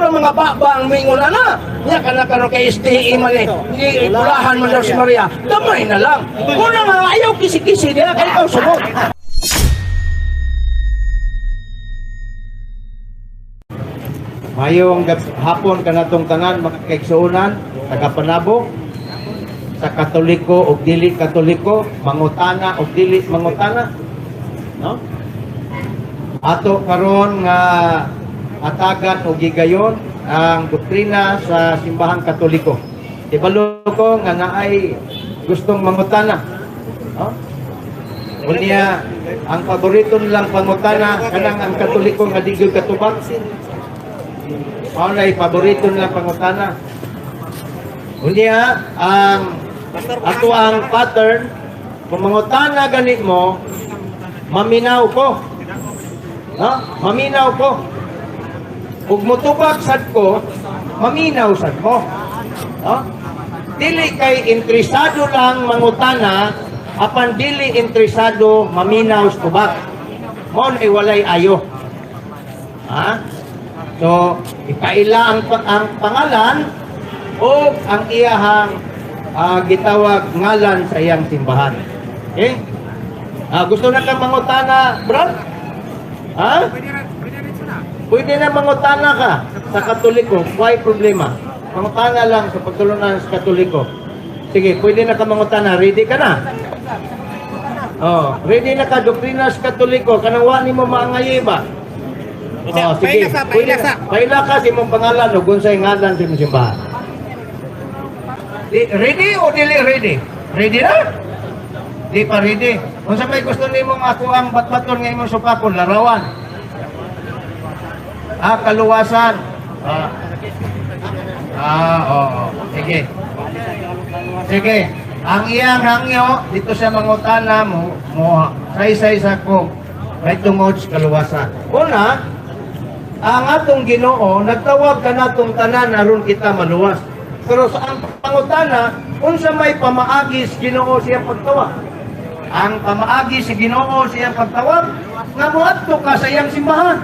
ng mga baba ang mingon na. Nya ka na karon kay STI man eh. Hindi ulahan man daw si Maria. Damay na lang. Una nga ayaw kisi-kisi diya kay ikaw sumot. Mayong hapon kanatong tanan makakaigsuonan taga Panabo sa Katoliko o dili Katoliko, mangutana o dili mangutana, no? Ato karon nga atagan o gigayon ang doktrina sa simbahang Katoliko. Ibalo ko nga naay gustong mangutana, no? Unya ang paborito nilang pangutana kanang ang Katoliko nga di gyud katubag. Mao na paborito nilang pangutana. Unya ang ato ang pattern kung mangutana ganit mo, maminaw ko. No? Maminaw ko. Ug motubag sad ko, maminaw sad mo. No? Dili kay interesado lang mangutana, apan dili interesado maminaw sa tubag. Mon ay walay ayo. Ha? So, ipaila ang pangalan o ang iyahang gitawag ngalan sa iyang simbahan. Okay? Gusto na kang mangutana, Brad? Ha? Pwede na mangutana ka sa Katoliko. Why problema? Mangutana lang sa pagtulunan sa Katoliko. Sige, pwede na ka mangutana. Ready ka na? Oh, ready na ka, doktrina sa Katoliko. Kanang wani mo maangayi ba? Oh, sige. Paila ka si mong pangalan o gunsay ngalan sa imong simbahan. Ready o dili ready? Ready na? Di pa ready. Kung sa may gusto ni mong ako ang batbaton ng imong supakon, larawan. Kaluwasan. Oo. Sige. Sige. Ang iyang hangyo, dito sa mangutana mo say-say sa ko, may tungod sa kaluwasan. Una, ang atong Ginoo nagtawag ka natong tanan aron kita maluwas. Pero sa ang pangutana, unsa may pamaagi sa Ginoo siya pagtawag? Ang pamaagi sa Ginoo siya pagtawag nga moadto ka sa iyang simbahan.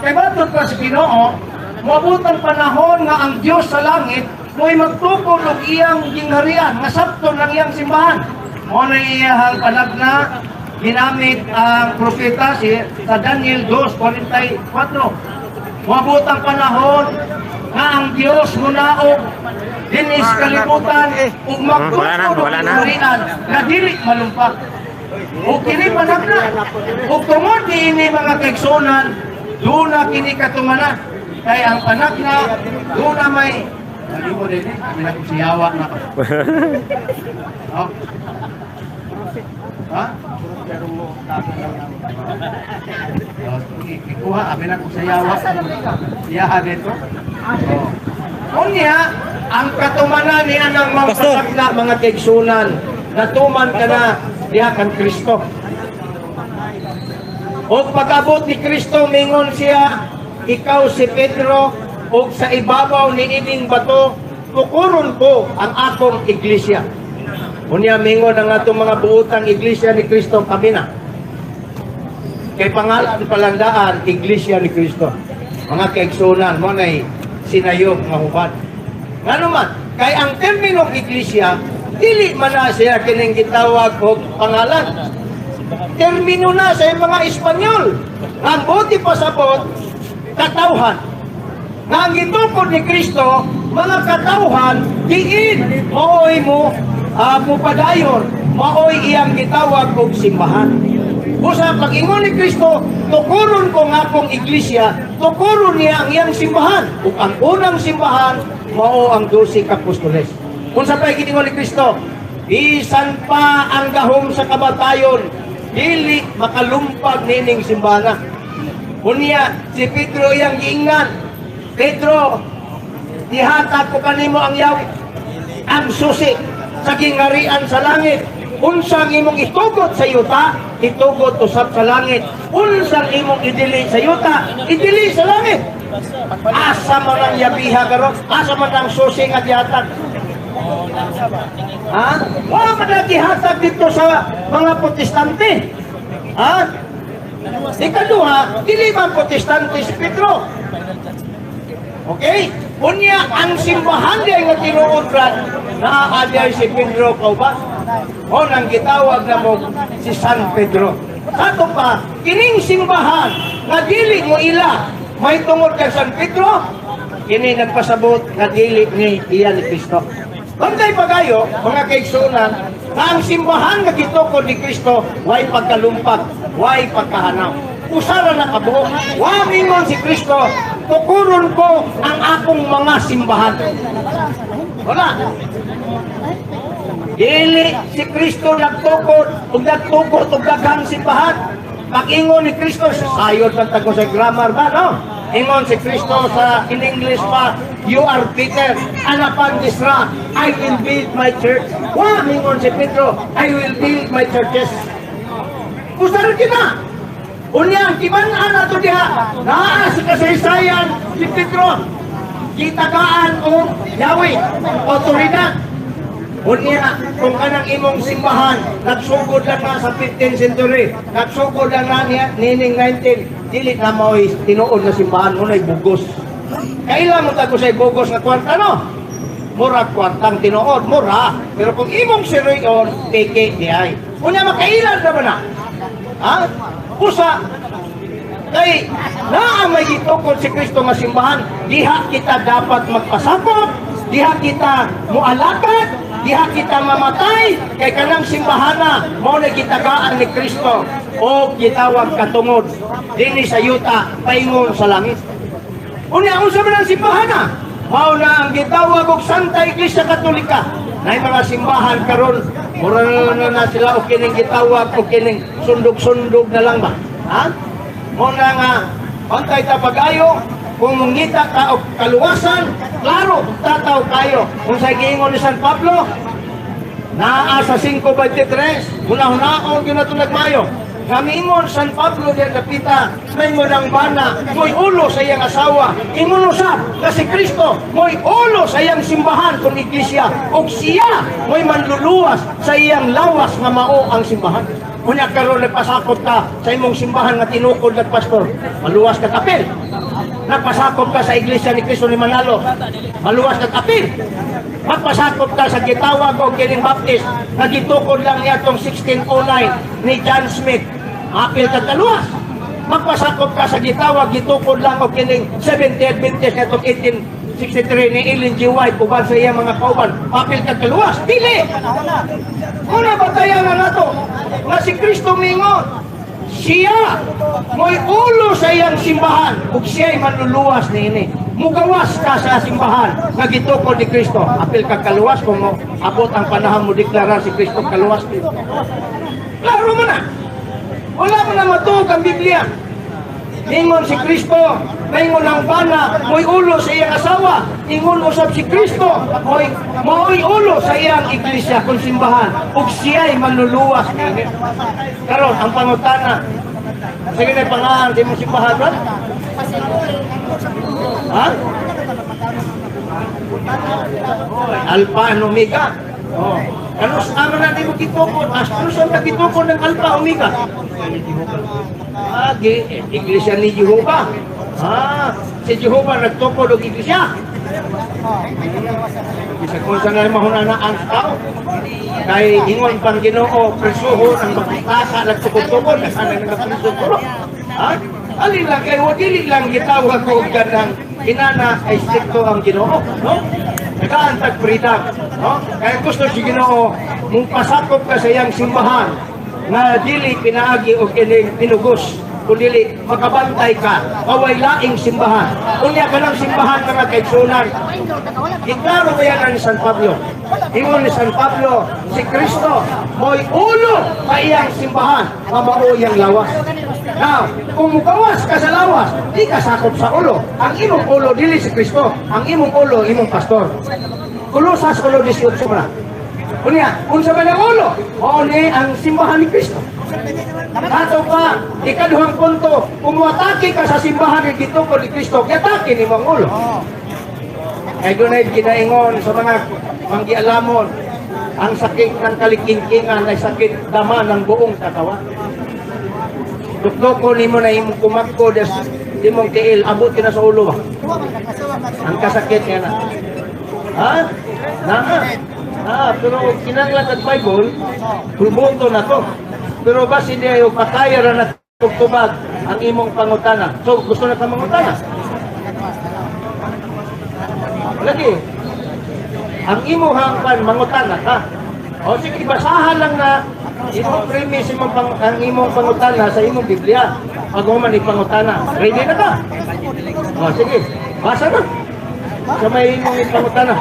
Kay moadto ka sa Ginoo, moabutang panahon nga ang Dios sa langit mo'y magtukod og iyang gingharian nga sabton ng iyang simbahan. Mo na iyang panagna ginamit ang propeta sa Daniel 2:44. Mabutang panahon nga ang Dios munaog dinis kalibutan ug magtukod og harian nga dili malumpak. Ug kini panagna ug tungod niini mga kaigsuonan, duna kini katumana kay ang panagna duna may mo din may siyawa na. Oh. Ha? Ikuha, amin ako sa yawa. Iyaha dito. Unya, ang katumanan niya ng mga kasakla, mga kaigsunan, natuman ka na diha kang Kristo. O pag-abot ni Kristo, mingon siya, ikaw si Pedro, o sa ibabaw ni ining bato, tukuron ko ang akong iglesia. Unya mingon ang atong mga buotang iglesia ni Kristo kami na. Kay pangalan palandaan, iglesia ni Kristo. Mga kaigsunan mo na'y sinayog nga hubad. Nga naman, kay ang terminong iglesia, dili man na siya kining gitawag og pangalan. Termino na sa mga Espanyol. Ang buti pasabot, katawhan. Nga ang gitukod ni Kristo, mga katawhan, diin, maoy mo, mupadayon, maoy iyang gitawag og simbahan. Busa pag-ingon ni Kristo, tukuron ko nga akong iglesia, tukuron niya ang iyang simbahan. Ug ang unang simbahan, mao ang 12 apostoles. Kung sa pa'y giningon ni Kristo, bisan pa ang gahom sa kabatayon, dili makalumpag nining simbahan. Unya, si Pedro iyang giingnan, Pedro, dihatag ko kanimo ang yaw, ang susi sa gingharian sa langit. Unsang imong itugot sa yuta, itugot usab sa langit. Unsang imong idili sa yuta, idili sa langit. Asa man ang yabiha karon, asa man ang susi nga gihatag. Ha? Wala man ang gihatag dito sa mga protestante. Ha? Ikaduha, dili man protestante si Pedro. Okay? Unya, ang simbahan diya nga tinuod brad, naaadyay si Pedro kauba. O nang gitawag na mo si San Pedro. Ato pa, kining simbahan nga dili mo ila, may tungod kay San Pedro, kini nagpasabot nga dili ni iya ni Kristo. Bantay pagayo, mga kaigsunan, na ang simbahan nga gitukod ni Kristo, way pagkalumpat, way pagkahanaw. Usara na kabuo, wa mingon si Kristo, tukuron ko ang akong mga simbahan. Wala. Dili si Kristo nagtukod, ug nagtukod ug daghang simbahan. Pag-ingon ni Kristo, sayod man tago sa grammar ba, no? Ingon si Kristo sa in English pa, you are Peter, and upon this rock, I will build my church. Wa, ingon si Pedro, I will build my churches. Usara kita. Unya, kiban-an ato diha, naa sa kasaysayan si Pedro, kitagaan o Yahweh, otoridad. Unya, kung kanang imong simbahan, nagsugod lang na sa 15th century, nagsugod lang na nining 19, dili na mo'y tinuod na simbahan mo na'y bugos. Kailan mo tago sa'y bugos na kwarta, no? Mura kwartang tinuod, mura. Pero kung imong siruyon, peke di ay. Unya, makailan na ba na? Ha? Usa, kay naa may gitukod si Kristo nga simbahan, diha kita dapat magpasakop, diha kita mualakad, diha kita mamatay, kay kanang simbahana, mao na gitagaan ni Kristo, o gitawag katungod, dinhi sa yuta, paingon sa langit. Unya, unsa man ang simbahana? Mao na ang gitawag og Santa Iglesia Katolika. Nay mga simbahan karon, mura na sila o kining gitawag o kining sundog-sundog na lang ba? Ha? Muna nga, pantay ta pag-ayo, kung mungita ka o kaluwasan, klaro, tataw kayo. Kung sa giingon ni San Pablo, naa sa 5:23, hunahunahon yun na ito nagmayo. Ngamingon San Pablo diyan kapita, may ngunang bana, mo'y ulo sa iyang asawa. Ingon usab, kasi Kristo, mo'y ulo sa iyang simbahan kung iglesia. O siya, mo'y manluluwas sa iyang lawas nga mao ang simbahan. Kunya karon nagpasakop ka sa imong simbahan nga tinukod ng pastor, maluwas ka kapil. Nagpasakop ka sa iglesia ni Kristo ni Manalo, maluwas ka kapil. Magpasakop ka sa gitawag o kining Baptist, na gitukod lang niya itong 1609 ni John Smith, apil ka kaluwas. Magpasakop ka sa gitawag, gitukod lang o kining 70 Adventist na itong 1863 ni Ellen G. White, uban sa iya mga kauban, apil ka kaluwas. Dili! Kuna batayan na nato, nga si Kristo mingon, siya mo'y ulo sa iyang simbahan, ug siya'y manluluwas niini. Mugawas ka sa simbahan, nga gitukod ni Kristo, apil ka kaluwas kung mo abot ang panahon mo deklarar si Kristo kaluwas din. Klaro mo na! Wala mo na matuog ang Biblia. Ingon si Kristo, ingon ang bana, mo'y ulo sa iyang asawa. Ingon usab si Kristo, mo'y ulo sa iyang iglesia kung simbahan. Ug siya'y manluluwas niini. Karon ang pangutana, sige na pangalan di mo simbahan ba? Ha? Alpha and Omega. Oh. Ano sa na di mo gitukod? Ano sa gitukod ng Alpha Omega? Iglesia ni Jehovah. Si Jehovah nagtukod og iglesia. Bisa kung saan na mahuna na ang tao. Kay ingon pang Ginoo, presuhon ang magtaka, nagtukod-tukod, nasaan na nagtukod. Alin lang kayo, dili lang gitawag ko ganang inana ay stricto ang Ginoo, no? Nagaantag freedom, no? Kaya gusto si Ginoo, mong pasakop ka sa iyang simbahan, na dili pinaagi o kining pinugos, kung dili makabantay ka, kaway laing simbahan. Unya ka ng simbahan mga kaigsunan. Iklaro ba yan ni San Pablo? Ingon ni San Pablo, si Kristo, mo'y ulo sa iyang simbahan, mamao iyang lawas. Now, kung mukawas ka sa lawas, di ka sakop sa ulo. Ang imong ulo, dili si Kristo. Ang imong ulo, imong pastor. Kulosas ulo 18 na. Kunya, kung sa mga ulo, o ni ang simbahan ni Kristo. Ato pa, ikaduhang punto, kung muatake ka sa simbahan ni gitukod ni Kristo, yatake ni mong ulo. Kaya doon ay kinaingon sa mga manggialamon, ang sakit ng kalikingkingan ay sakit dama ng buong katawan. Dukdoko ni mo na imong kumagko Di mong tiil, abot ka na sa ulo ba? Ang kasakit niya na. Ha? Pero kinanglan at Bible, bulbunto na to. Pero basi niya yung pakaya na natugtubag ang imong pangutana. So, gusto na ka mangutana? Lagi, ang imong hangpan, mangutana ka. O sige, basahan lang na imong premise ang imong pangutana sa imong Biblia. Pag man ipangutana, ready na ka? O sige, basa na. Sa may imong ipangutana.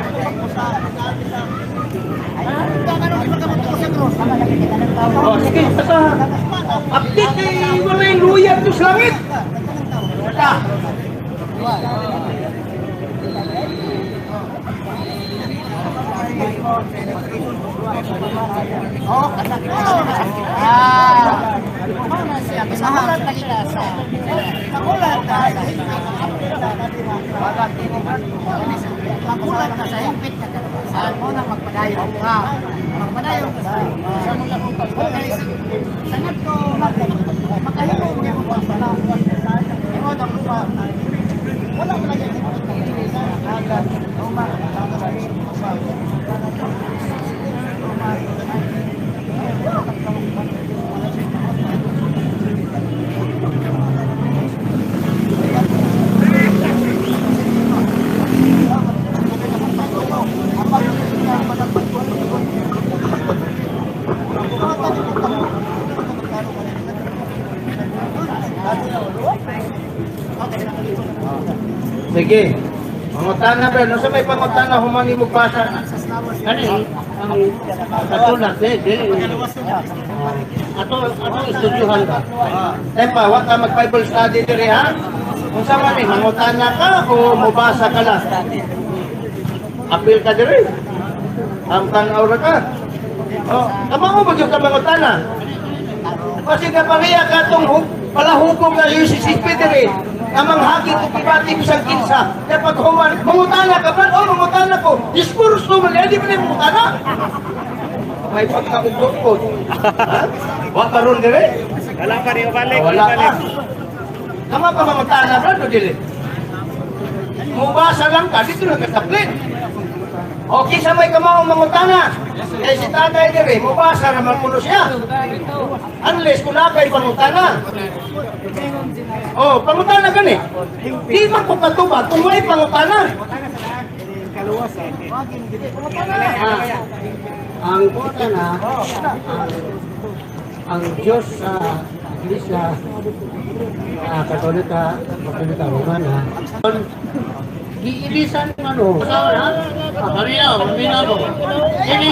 O sige, basa. Update kay wala yung luyag to sa langit. Basta. Magulat na sa higpit na saan mo na magpadayon ka. Magpadayon ka sa mga sangat ko makahimo mo yung pagpanaw. Ikaw na lupa. Wala ko lang yung agad. Sige. Pangutana ba? Nasa may pangutana, humani mo basa. Kani, ang katulad, Ato istudyohan ka. Tepa, wag ka mag-Bible study diri ha? Kung sa man mangutana ka o mubasa ka lang? Apil ka diri. Ang tanaw ra ka. Kamao ba yung mangutana? Kasi kapahiya ka itong palahugong na yung sisipi diri. Amang hagit o kibati ko siyang kinsa. Kaya pag human, mangutana ka ba? Mangutana ko. Diskurso man, hindi mo na mangutana. May pagkaugod ko. Wala ka ron dire? Wala pa rin, balik. Wala ka. Tama pa mangutana ba? No, dili. Mubasa lang ka, dito lang kasaplit. Okay sa may kamaong mangutana. Eh si tatay dire, mubasa naman kuno siya. Unless kung nakay pangutana. Pangutana gani. Di man ko katubag kung may pangutana. Ang pangutana, ang Diyos sa Iglesia Katolika Romana, giilisan ano? Maria, minabo. Ini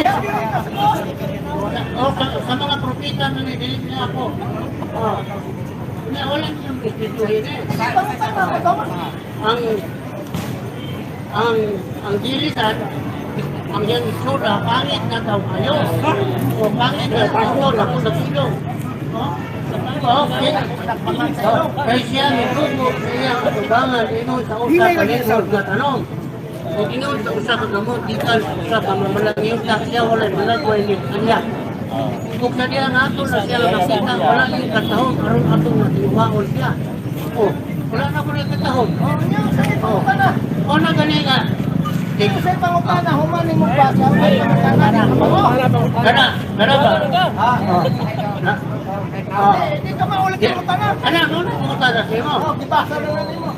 sa mga propeta na nidilig niya ako. Wala niyang istituhin eh. Ang gilisan, ang yung itsura, pangit na daw kayo. O pangit na pastor, ako sa tulong. Kaya siya, nagrugo, siya katubangan, ino sa usa kalinod na tanong. O ino sa usa kagamot, ikan sa pamamalangin, siya wala malagway ni kanya. Kung sa diya nga ito na siya nakita, wala yung katahon, karoon atong natiwaon siya. Wala na ko na yung katahon. O na gani nga. Sa pangutana, humani mo ba? Sa pangutana. Gana ba? Hindi ka maulit yung pangutana. Ano na pangutana siya mo? Dibasa na lang mo.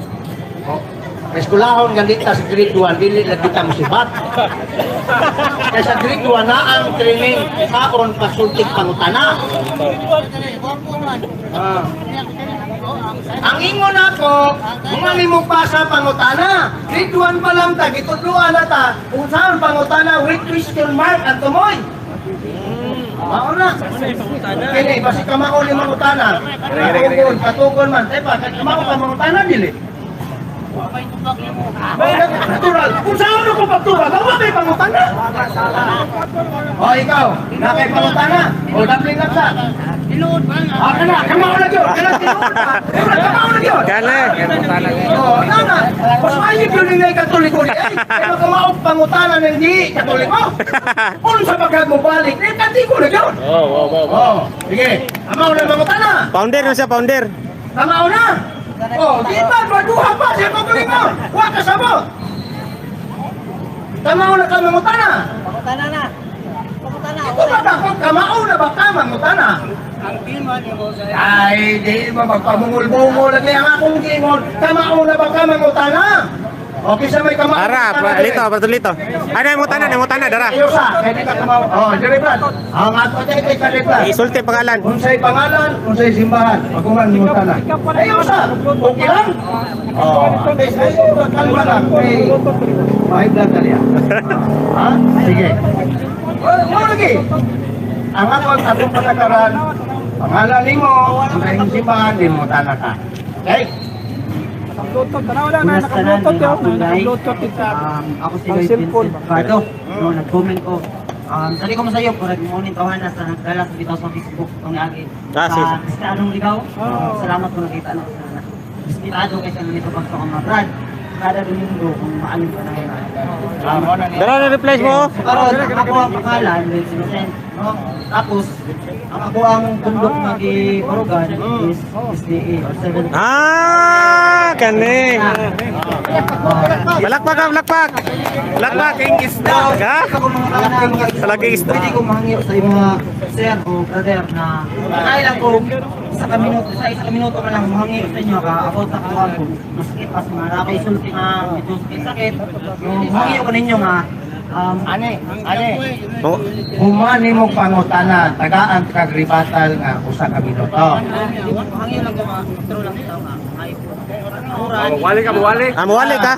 Eskulahon gandita sa grade 1, dili lang kita musibat. Kaya sa grade 1 na ang training saon pasultik pangutana. Ang ingon ako, mga limog sa pangutana. Grade 1 pa lang ta, gitudluan na ta, kung saan pangutana with question mark at tumoy. Mao na. Kini, basi kamao ni mangutana. Katugon man, tepa, kamao ka mangutana dili. Natural. Kung saan ako pagtural, ako may pangutana. Ikaw, nakay pangutana. Dampling lang sa. Tinuod ba nga? Kana, kamao na yun. Kana, tinuod pa. Kamao na yun. Kana, Nana, mas mayig yun yung katoliko niya. Kaya kamao pangutana na hindi katoliko. Kung sa pagkag mo balik, kanti ko na yun. Sige, kamao na pangutana. Founder na siya, founder. Kamao na. Oh, di ba? Maduha pa siya pagkuling mo. Huwag ka sabot. Kamao na ka mangutana. Pagkutana na. Pagkutana. Ito ba ako? Kamao na ba ka mangutana? Ang tima ni mo sa Ay, di ba magpamungul-bungul lagi ang akong gingon. Kamao na ba ka mangutana? Okay sa may kamao. Arap, lito, patulito. Ano yung mutana, dara. Ayaw sa, kaya di ka kamao. Oh, dire Brad. Ang ato tayo kay Brad. Isulti pangalan. Unsay pangalan, unsay simbahan. Pagkuman mo tana. Ayaw sa. Okay lang. Oh, okay sa iyo. Kalma lang. Okay. Mahit lang kaliya. Ha? Sige. Mo lagi. Ang atong patakaran, pangalan nimo, unsay imong simbahan, di mo tana ka. Okay? Unas tanan ng Apulay. Ako si Lloyd Vincent Pardo. No, nag-comment ko. Sali ko mo sa iyo, correct mo ni tawanan sa nagdala sa bitaw sa Facebook tong agi. Sige. Sa anong ligaw? Salamat ko nakita no. Inspirado kasi nito pag sa mga brad. Kada domingo kung maalim ka na ngayon. Dara na replace mo. Karon ako ang pangalan, Lloyd Vincent. No? Tapos ako ang tundok na gi-Barugan is SDA or 7. Kani. Balakpak. Malaking isda. Ha? Ako mga malaking Malaking isda. Pwede ko mangyo sa mga sir o brother na kailan ko sa isang minuto ka lang mangyo sa inyo ka about sa kawan ko. Masakit pas mga nakaisulti nga medyo sakit. Mangyo ko ninyo nga Ane. Oh, Humani mo pangutana, tagaan kag ribatal nga usa ka minuto. mangyo lang ko nga intro lang ito nga. mawali ka.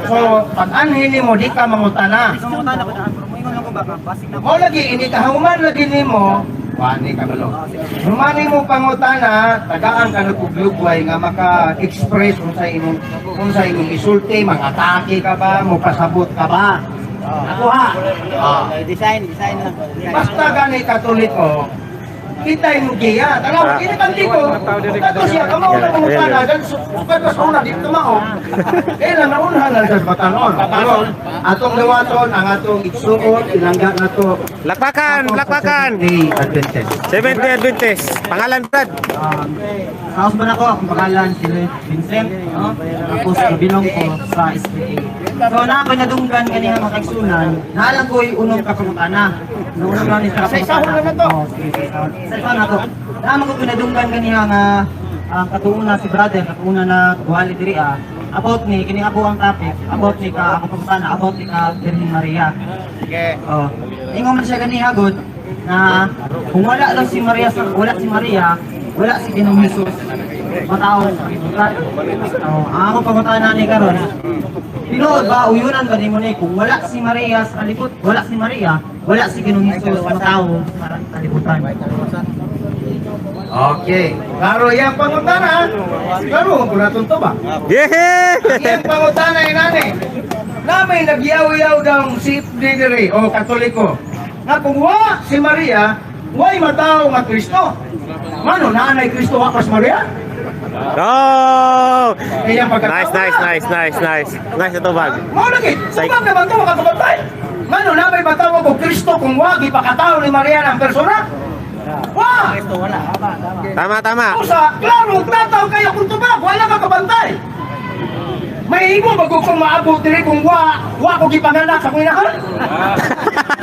So, pag anhili mo, di ka mangutana. Isang mga tanda ko daan, pero moingon lang ko baka basic na Mo lagi, ini kahuman lagi nimo, wani ka malo. Humani mo pangutana, tagaan ka na kuglugway nga maka-express kung sa imong isulti, mag-atake ka ba, mo pasabot ka ba. Ako ha. Design lang. Basta gani katulit mo, kita yung giya. Tanaw, kinikanti ko. Tato siya, kamaw na mong pana. Dan sukat na sa una, di tumao. Kailan naunhan lang sa batanon. Karon, atong dawaton, ang atong igsuon, ilangga na to. Lakpakan. Hey, Adventist. 70 Adventist. Pangalan Brad. sa house ba na ko, akong pangalan si Lloyd Vincent, no? Tapos kabilong ko sa SPA. So na ako nadunggan kanina mga kaigsunan, naalam ko yung unong kakamutana. Naunang lang sa kakamutana. Sa isa na to. Naaman ko pinadunggan kanina nga ang katuuna si brother, katuuna na buhali diri about ni, kining ako ang topic, about ni ka ako kakamutana, about ni ka Virgin Maria. Sige. Oh, ingon man siya kanina god na kung wala lang si Maria, wala si Ginoong Jesus. Matao sa kalibutan. Oh, ang ako pangutana ni karon. Tinuod ba uyunan ba nimo ni kung wala si Maria sa kalibutan, wala si Maria, wala si Ginoong Jesus matao sa kalibutan. Okay. Klaro yung pangutana. Klaro, kung natunto ba? Yeah! Yung pangutana yung nani. Na may nagyaw-yaw daw si Didere o Katoliko. Na kung wa si Maria, wa'y matao nga Kristo. Mano, nanay Kristo wakas Maria? Oh! Kaya pagkatawa. Nice ito bag. Mao lagi. Subag naman ito makakabantay. Mano, na may matao ko Kristo kung wagi pakatao ni Maria ng persona? Wa! Tama. Usa, klaro, tataw kayo kung tubag, wala ka kabantay. May imo bago kung maabot diri kung wa ko gipanganak sa kuinahan.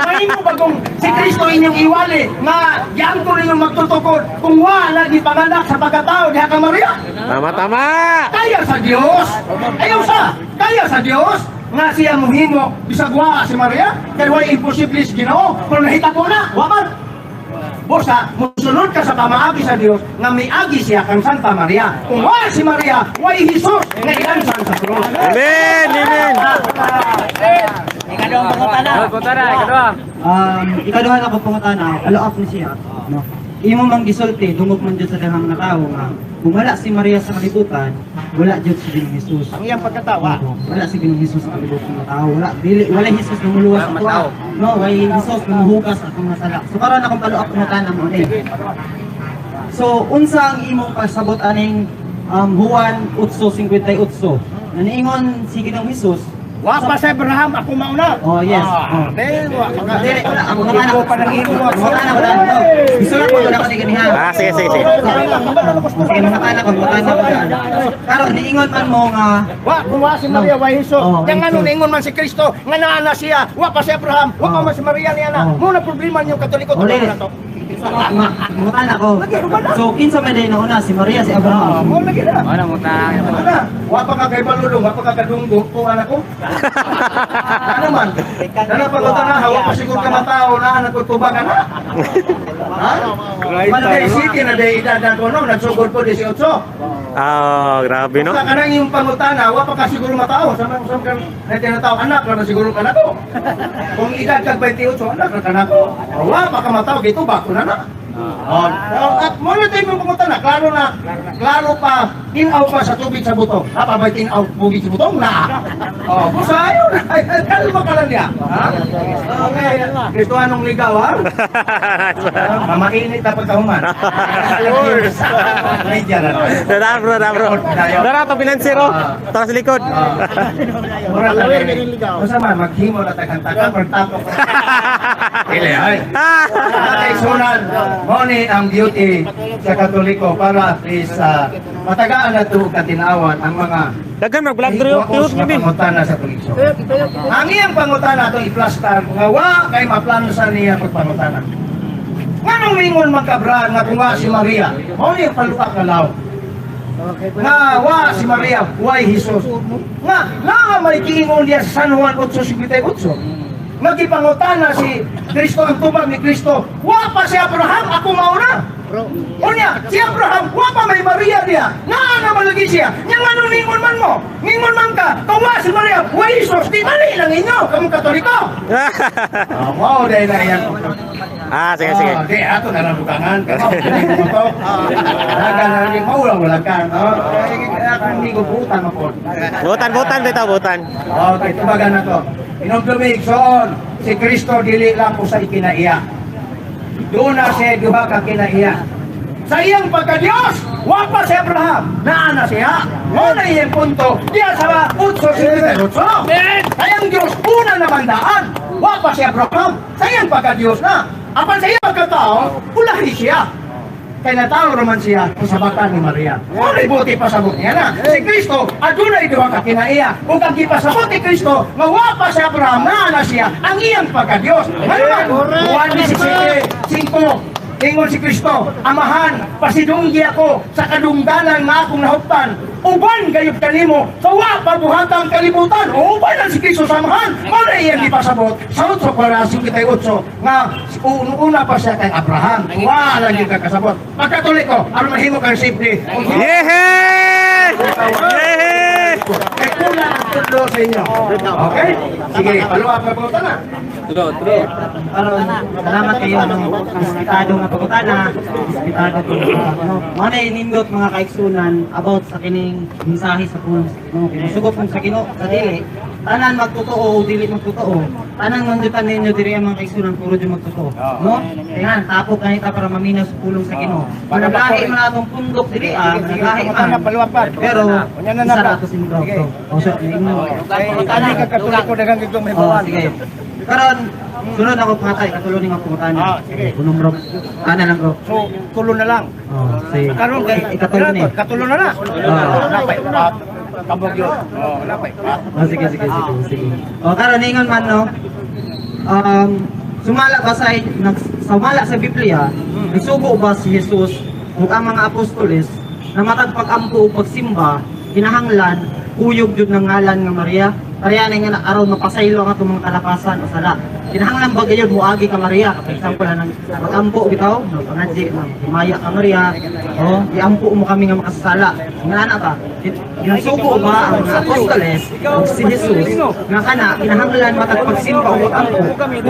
May imo bagong si Kristo inyong iwali nga yan ko ninyong magtutukod kung wa lagi panganak sa pagkatao diha ka Maria. Tama. Kaya sa Dios. Ayaw sa. Kaya sa Dios nga siya muhimo bisag wa si Maria. Kaya wa imposible si Ginoo. Pero nahita ko na, wa man. Bosa, musunod ka sa pamaagi sa Dios nga may agi siya kang Santa Maria. Kung wala si Maria, way Jesus nga ilansan sa krus. Amen. Ikaw ang pangutana. Ikaduha na ko pangutana, follow up ni siya, no. Imo mang gisulti dungog man jud sa dahang nga tawo nga kung wala si Maria sa kalibutan, wala jud si Ginoong Jesus. Ang iyang pagkatawa. Wala si Ginoong Jesus sa kalibutan nga tawo. Wala Jesus na muluwas sa tuwa. No, wala Jesus na mahugas sa mga sala. So karon akong follow up pangutana mo ni. So unsa ang imong pasabot aning Juan 8:58? Naniingon si Ginoong Jesus Wa pa si Abraham, ako mauna. Oh, yes. Dili, wa ka. Dili, ang mga anak Ikaw pa nang imo. Ang mga anak ko daan. Gusto lang ko na kasi ganiha. Ah, sige, sige, sige. Sige, mga anak ko daan. Karon niingon man mo nga Wa kuwa si Maria wa Hesus. Oh, Yang ano Jesus. ningon man si Kristo, nga naa na siya. Wa pa si Abraham, wa pa man si Maria niya na. Oh. Muna problema niyo Katoliko to Uli. na to. mga anak ko. So, kinsa may day na una si Maria si Abraham. Mo lagi na. Ano wa pa ka kay balulong, wa pa ka kadunggo ko anak ko. Ano man? Dala pa ko tanaha, wa pa siguro ka matao na anak ko tubagan na. Ha? Malay city na day idadan ko no, nagsugod ko 18. Oh, grabe no. Sa kanang yung pangutana, wa pa ka siguro matao. Sama kan na tinatawag anak na siguro ka na ko. Kung edad kag 28, anak na ka na ko. Wa pa ka matao gito ba ko na na. At mo na tayo mong pangutana, klaro pa, tinaw pa sa tubig sa butong. Apa ba tinaw tubig sa butong? Na. Oh, busa yun. Ay, kalma ka lang niya. Ha? Okay, Kristo anong ligaw, ha? Mamainit na pagkahuman. Medya na lang. Dara bro, dara bro. Dara to pinansiro. Tara sa likod. Mura lang. Basta man, maghimo na tagang-tagang, magtapok. Ile, ay. Ay, sunan. Moni ang beauty sa Katoliko para at least matagaan na ito katinawan ang mga Dagan mag-vlog diri focus na pangutana sa tuliso. Ang iyang pangutana ito i-plastar nga wa kay maplano sa niya pagpangutana. Nganong mingon magkabra nga kung wa si Maria, mao ni paluka kalaw. Nga wa si Maria, why Jesus? Nga may kiingon niya sa San Juan 8:58. Magipangutana si Kristo ang tubag ni Kristo. Wa pa si Abraham, ako mauna. Unya, si Abraham, wa pa may Maria niya. Naa naman lagi siya. Yang ano ningon man mo? Ningon man ka. Kung wa si Maria, wa Jesus, di mali lang inyo. Kamu Katoliko. Wow, dahil na yan. Ah, sige, sige. Di, ato na lang bukangan. Nagan wala ka. Ako hindi ko butan mo po. Butan bitaw, butan. Okay, tubagan na to. Inomdumig, soon, si Kristo dili lang po sa ikinaiya. Doon na siya duha ka kinaiya. Sa iyang pagka-Diyos, wa pa si Abraham. Naana siya. Una iyang punto. Diya sa 8:58. Sa iyang Diyos, una naman daan. Wa pa si Abraham. Sa iyang pagka-Diyos na. Apan sa iyang pagkatao, ulahi siya. Kaya natao naman siya sa bata ni Maria. Ano ibuti pasabot niya na? Si Kristo, adunay duha ka kinaiya. Kung kang kipasabot ni Kristo, mawa pa si Abraham na siya ang iyang pagka-Diyos. Ngayon, Juan 17:5. Ingon si Kristo, Amahan, pasidunggi ako sa kadungganan nga akong nahuptan. Uban gayud kanimo, sa wa pabuhatang kalibutan. Uban lang si Kristo sa Amahan. Ano iyang ipasabot? Sa 8:58 nga una pa siya kay Abraham. Wa lang yung kakasabot. Pagkatoliko, ano mahimo kang safety? Yehey! Yehey! Kaya kulang ang tulo sa inyo. Okay? Sige, paluwa pa po na. Karon, salamat kayo ng ispitado nga pagutana, ispitado ko mga nindot mga kaigsunan about sa kining mensahe sa pulong sa Ginoo. Kinusugod kung sa Ginoo sa dili, tanan magtotoo o dili magtotoo. Tanan mandutan ninyo diri ang mga kaigsunan puro di magtotoo. No? Kaya tapos kanita para maminaw sa pulong sa Ginoo. Managahi man atong pundok diri managahi man. Pero isa ra to sinugro. O so, Kani ka katoliko dagang gigong may oh, bawan. sige. Karon, sunod ako patay, katulong nga pumutana. Sige. Unong bro. Ana lang bro. So, tulo na lang. Oh, sige. Karon kay Ikatulo ni. Katulo na na. Napay pat. Kabog yun. Napay pat. Oh, sige. Oh, karon ingon man no. Sumala ba sumala sa Biblia, nagsugo ba si Jesus ug ang mga apostoles na matag pag-ampo ug pagsimba kinahanglan uyog jud ng ngalan nga Maria. Kaya nga aron mapasaylo ang atong mga kalakasan o sala. Kinahanglan ba gayud muagi ka Maria? For example nang pag-ampo bitaw, pangadji maya ka Maria. Oh, iampo mo kami nga makasala. Ngana ka? Ginsugo ba ang mga apostoles ug si Jesus nga kana kinahanglan matag pagsimba ug pag-ampo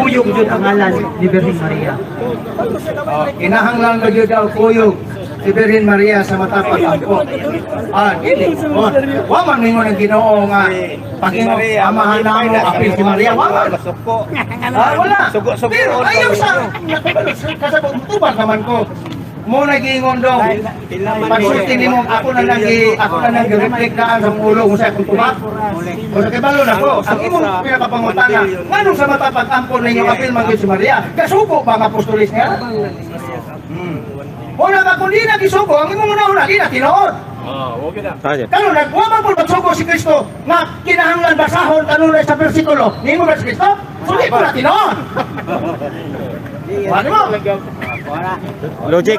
uyog jud ang ngalan ni Birhen Maria. Kinahanglan ba yun daw kuyog si Birhen Maria sa mata pag-ampo? Dili. Wa man ningon ang Ginoo nga Panginoon, amahan na mo apil si Maria. Wa man. Wala. Pero ayaw sa kasabot tubag naman ko mo nagingon dong. Pagsulti nimo ako na nag-reflect na sa ulo kung sa akong tumak. O sa kibalo na ko, ang imong pinakapangutana, nganong sa mata pag-ampon ninyo apil man si Maria? Kasuko ba ang apostolis niya? Wala ka kung di na gisuko, ang imong una-una, di na tinuod. Kano nagwamang po magsuko si Kristo nga kinahanglan basahon kanunay sa bersikulo, nimo ba si Kristo? Sulit po na tinuod. Ano mo? Logic.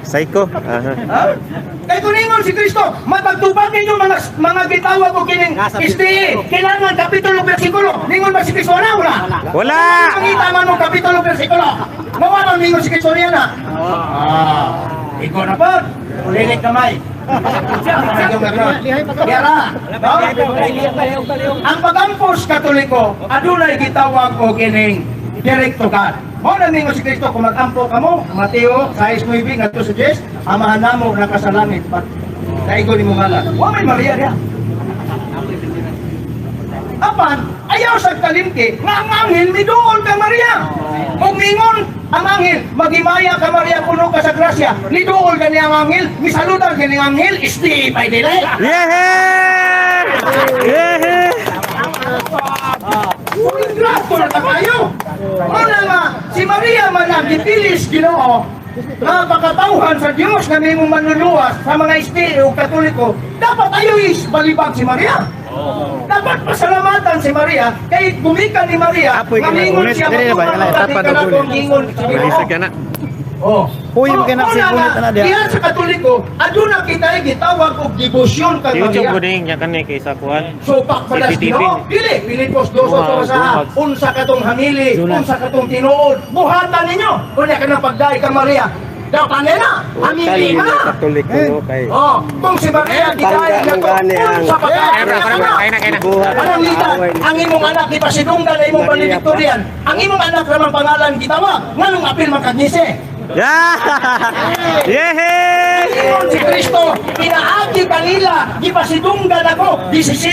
Psycho. Kaya kung ningon si Kristo, matagtubag ninyo mga gitawag ko kining SDE. Kailangan kapitulo bersikulo. Ningon ba si Kristo na? Wala. Wala. Pangita man mo kapitulo bersikulo. Mawala ningon si Kristo niya na. Ikaw na po. Ulilit kamay. Kaya ang pag-ampos Katoliko, adunay gitawag ko kining direct to God. Mo na ningon si Kristo kung mag-ampo ka mo, Mateo 6:9 ngadto sa 10, amahan namo nakasalangit pat kaigo ni mo ngala. Wa may Maria dia. Apan ayaw sa kalimti nga ang anghel miduol ka Maria. Kung mingon ang anghel magimaya ka Maria puno ka sa grasya, miduol ka ni ang anghel, misaludan ka ni ang anghel, isti by the day. Yeah! Yeah! Grato na kayo. Una nga, si Maria man ang gipilis Ginoo na pakatauhan sa Diyos na may mong manluluwas sa mga estilo Katoliko, dapat ayo balibag si Maria. Dapat pasalamatan si Maria kay gumikan ni Maria nga mingon siya Oh, Huy, magkana si Bunit na dia. Diyan sa Katoliko, aduna kita gitawag og debosyon kay YouTube Maria. ko din niya kani kay sa kuan. So pakpalas Ginoo, dili Pilipos 2:3 unsa katong hamili, unsa katong tinuod, buhatan ninyo. Unya ka nang pagdai kang Maria. Daw kanina, hamili na. Katoliko kay. Oh, kung si Maria gidai na to, unsa pagdai. Anong lita, ang imong anak di pa sidunggan na imong valedictorian. Ang imong anak ramang pangalan gitawag, nganong apil magkagnise. Yeah! Yeah! Ingon si Kristo, pinaagi kanila, di ba sidunggan ako, 17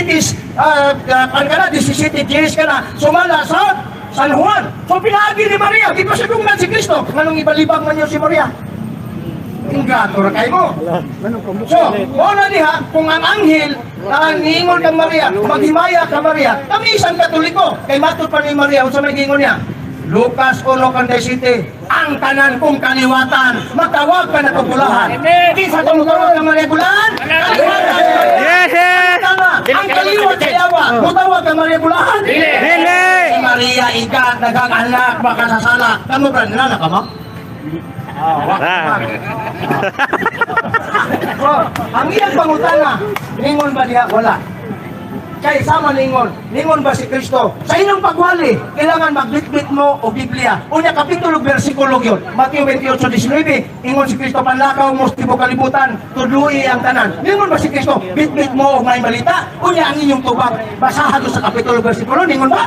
years ka na, sumala sa San Juan. So pinaagi ni Maria, di ba sidunggan si Kristo, nganong ibalibag man yun si Maria? Ingrato na kayo mo. So, muna diha, kung ang anghel, ningon kang Maria, maghimaya ka Maria, kami isang Katoliko, kay matut pa ni Maria, unsa may gingon niya? Lucas 1:17, ang tanan kong kaliwatan, matawag ka na pagulahan. Kinsa itong matawag ka Maria Bulahan? Kaliwatan! Yeah! Ang kaliwat sa yawa, matawag ka Maria Bulahan? Dili! Si Maria, ikaw, nagkakanak, makasasala. Kamu ba, nilala ka mo? Ang iyang pangutana, ningon ba niya? Wala. Kaya sama ningon ba si Kristo? Sa inyong pagwali, kailangan magbitbit mo o Biblia. Unya kapitulo, versikulo yun. Mateo 28:19, ingon si Kristo, panlakaw mo sa kalibutan, tudui ang tanan. Ningon ba si Kristo? Bitbit mo o may balita? Unya ang inyong tubag, basahan doon sa kapitulo, versikulo, ningon ba?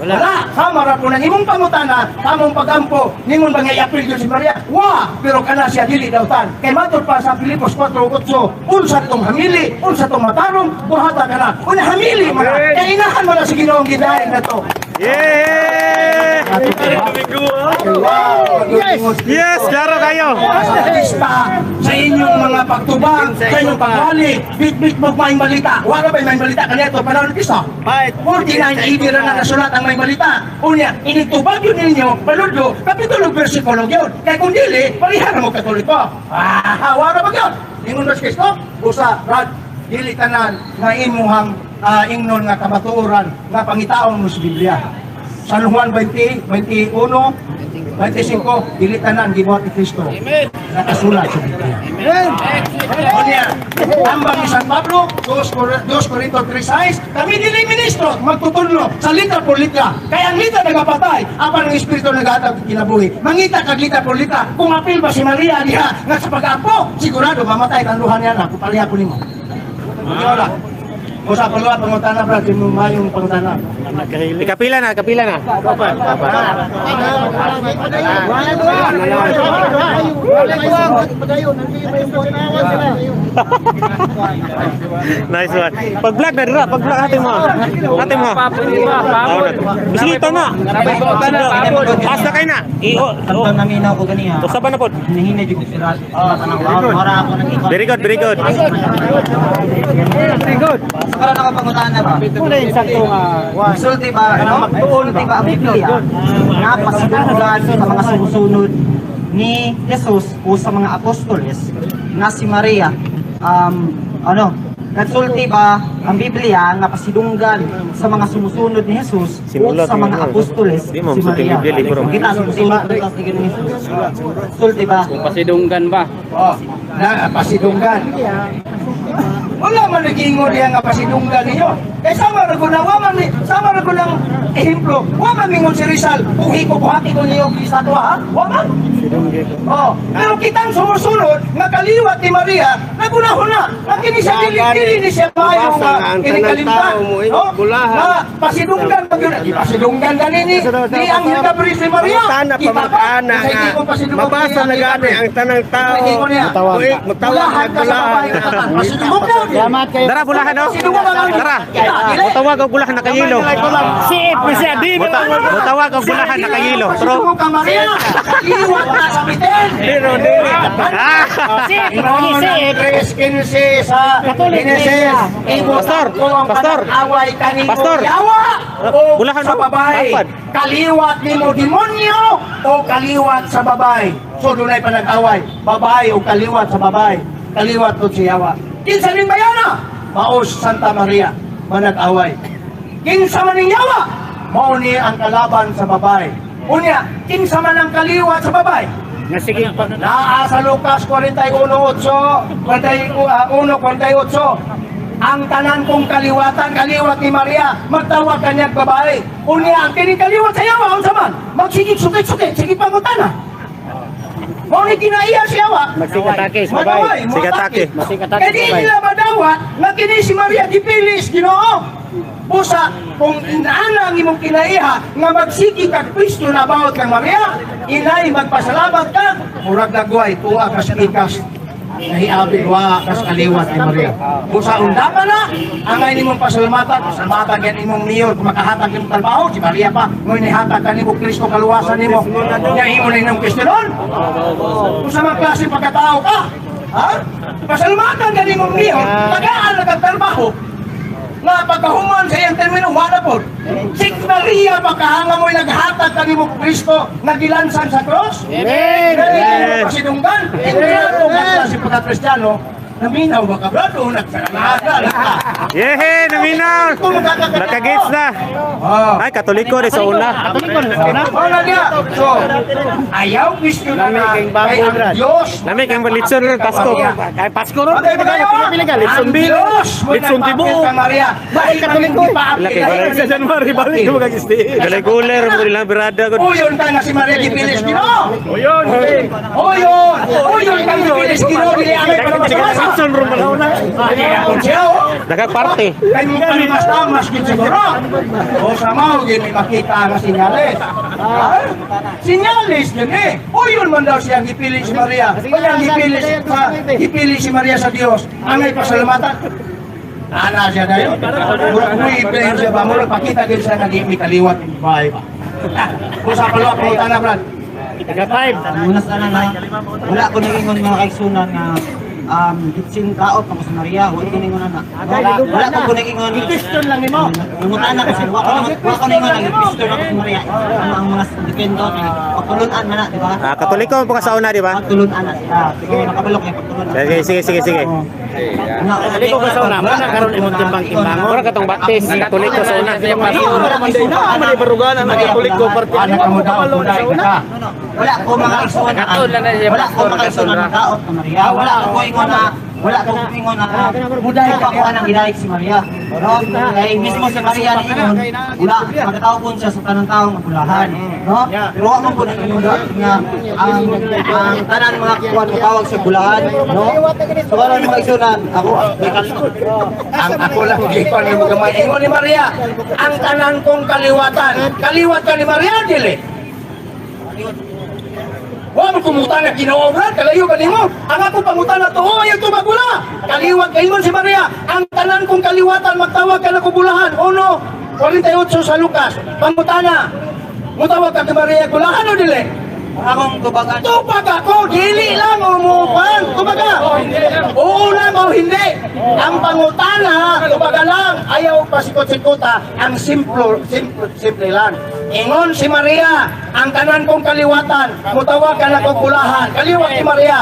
Wala. Sama ra po ng imong pangutana, tamong pagampo, ningon ba nga i-apil yun si Maria? Wa! Pero kana siya dili daw tan. Kay matod pa sa Filipos 4:8, unsa tong hamili, unsa tong matarong, buhata ka na. Una hamili mo na. Kaya inahan mo na si Ginoong gidaig na to. Yeah! Yes, klaro kayo. Sa inyong mga pagtubag, sa inyong pagwali, bit-bit mo may balita. Wala ba may balita kanito? Panahon ng Kristo. 49 ibira na nasulat ang may balita. Unya, initubag yun ninyo, paludlo, kapitulo versikulo yun. Kaya kung dili, palihara mo Katoliko. Wala ba yun? Ingon ba si Kristo? Usa, Brad, dili tanan na imuhang ingnon nga kamatuoran nga pangitaon mo sa Biblia. San Juan 20:21, 25, dili tanan gibuhat ni Kristo. Nakasulat sa Biblia. Amen. Ambang ni San Pablo, 2 Corinto 3:6, kami dili ministro magtutudlo sa litra por litra. Kaya ang litra nagapatay, apan ang espiritu naghatag kinabuhi. Mangita kag litra por litra. Kung apil ba si Maria diha nga sa pag-apo, sigurado mamatay kang luha niya na. Kupaliha ko nimo. Wala. O sa pangluwa, pangutana, brad, yung mayong pangutana. Kapila na, kapila na. Nice one. Pag-vlog na dira, pag-vlog natin mo. Natin mo. Bisita na. Basta kayo na. Kanto naminaw ko ganiya. Usaban na po. Hinihinay jud sila. Para ako nang iba. Very good, very good. Para nakapangutaan na ba? Sulti ba? Sulti ba ang Biblia? Napasimulan sa mga sumusunod ni Jesus o sa mga apostoles na si Maria. Nagsulti ba ang Biblia nga pasidunggan sa mga sumusunod ni Jesus o sa mga apostoles Di mo, si sa Maria? Biblia, libro. Kita sumusunod ni Jesus. Sulti ba? Pasidunggan ba? Oh, na pasidunggan. Wala man nagingon diya nga pasidunggan niyo. Kaya sama ra ko ng ehemplo. Wa man mingon si Rizal, buhi ko buhati ko niyo sa ha? Wa man. Oh, pero kitang sumusunod nga kaliwat ni Maria, nagunahon na. Nakini siya dili ni siya maayong kinikalimtan. No? Na pasidunggan pag yun. Pasidunggan ganini ni Anghel Gabriel si Maria. Kita pa. Mabasa na gani ang tanang tao. Mutawa pasidunggan. Dara, bulahan no? Dara. Mutawag og bulahan na kayilo. Mutawag og bulahan na kayilo. Pero Kaliwat na sa bitin. Pastor. Pastor. Bulahan Sa mo. babae. Dapat. Kaliwat ni mo demonyo o kaliwat sa babae. So dunay pa nag-away. Babae o kaliwat sa babae. Kaliwat ko si Yawa. Kinsa ning bayana? Maos Santa Maria. Manag-away. Kinsa man ning Yawa? Mao ni ang kalaban sa babae. Unya, kinsa man ang kaliwat sa babae? Naa sa Lucas 41:48, ang tanan kong kaliwatan, kaliwat ni Maria, magtawag kanyang babae. Unya, ang kinikaliwat sa Yawa, unsa man? Magsigig sukit-sukit, sige pangutana. Mao ni kinaiya si Yawa. Magsikatake sa Magaway, mo Sikatake. atake. Kaya di nila madawat na kini si Maria gipilis, Ginoo. Pusa, kung inaana ang imong kinaiha nga magsigi kag Kristo na bawat kang Maria, inay magpasalamat ka, murag nagway, tuwa ka sa ikas. Nahiabi, wa kas kaliwat ni Maria. Pusa, undaman na, angay nimong pasalamatan yan imong niyo, kung makahatag yung trabaho, si Maria pa, ngunit nihatag ka ni mo Kristo, kaluwasan ni mo, niya imo na yung Kristo nun. Kung sa mga klase pagkatao ka, ha? Pasalamatan ka ni mong niyo, tagaan na kagtrabaho, nga pagkahuman sa iyang termino, wala po. Si Maria, makahanga mo'y naghatag ka ni mo Kristo, nagilansan sa cross? Amen! Amen! Pasidunggan, ingrato ka si pagka-Kristiyano, naminaw ba ka, brado? Nagsalamagal ka. Yehe, naminaw. Nakagits na. Ay, Katoliko rin sa una. Wala niya. So, ayaw Kristo na kay ang Diyos. Nami kang balitson rin, Pasko. Kay Pasko ron. Patay ba kayo? Litson Ang Bilo. Diyos mo Litson Tibo. nagpapakil kay Maria. Dahil Katoliko. Laki ba? Sa January balik mo kag-stay. Galay-guler, mo nilang birada. Uyon ka nga si Maria Gipilis, Ginoo. Oyon. Uyon! Uyon ka Gipilis, Ginoo. Dili amay pa naman sa Litson ron malawna. Nagagparte. kay mo tamas gid siguro. O sa mao gid may makita nga sinyalis. Sinyalis gid eh. O yun man daw siya gipili si Maria. Kaya gipili si Maria sa Dios. Angay pasalamatan. Ana siya dayo. Murag mo i-blame siya ba? Murag pakita gid siya nga di may kaliwat ng bahay ba. Usa pa lo ko tanah brad. Munas na wala ko nagingon mga kaigsunan nga gitsing kaot ako sa Maria, wala ko ningon na. Wala ko nagingon. Question lang nimo. Nungutan na kasi wala ko ningon ang Kristo na sa Maria. Ang mga dependo pagtulunan man na, di ba? Katoliko po ka sa una, di ba? Pagtulunan na sila. So nakabalok yung pagtulunan. Sige. Katoliko ka sa una, mo na karon imong timbang-timbang. Mura katong baptis, Katoliko sa una. Mali barugan ang Katoliko parte. Ana ka mo daw sa una. Wala ko mga kaigsunan. Wala ko mga kaigsunan ng kaot na Maria. Wala ko ingon na buday ka ko anang gidayeg si Maria. No? Kay mismo si Maria ni ingon, wala magataw po siya sa tanang taong magulahan, no? Pero ako po na ingon nga ang tanan mga kuwan matawag sa gulahan, no? So karon mga isunan, ako Ang ako lang gikon ni magamay ingon ni Maria. Ang tanan kong kaliwatan. Kaliwat ka ni Maria dili. Wa mo kumutan na Ginoo brad, kalayo kanimo. Ang ako pangutan na to, ayo tumagula. Kaliwat kaingon si Maria, ang tanan kong kaliwatan magtawag ka na kubulahan. 1:48 sa Lucas. Pangutana. Mutawag ka kay Maria bulahan o dili? Akong tubagan. Tupag ako, dili lang umupan. Tubaga. Oo lang o hindi. Ang pangutana, tubaga lang. Ayaw pasikot-sikuta. Ang simple lang. Ingon si Maria, ang tanan kong kaliwatan, mutawag ka na kong bulahan. Kaliwat si Maria.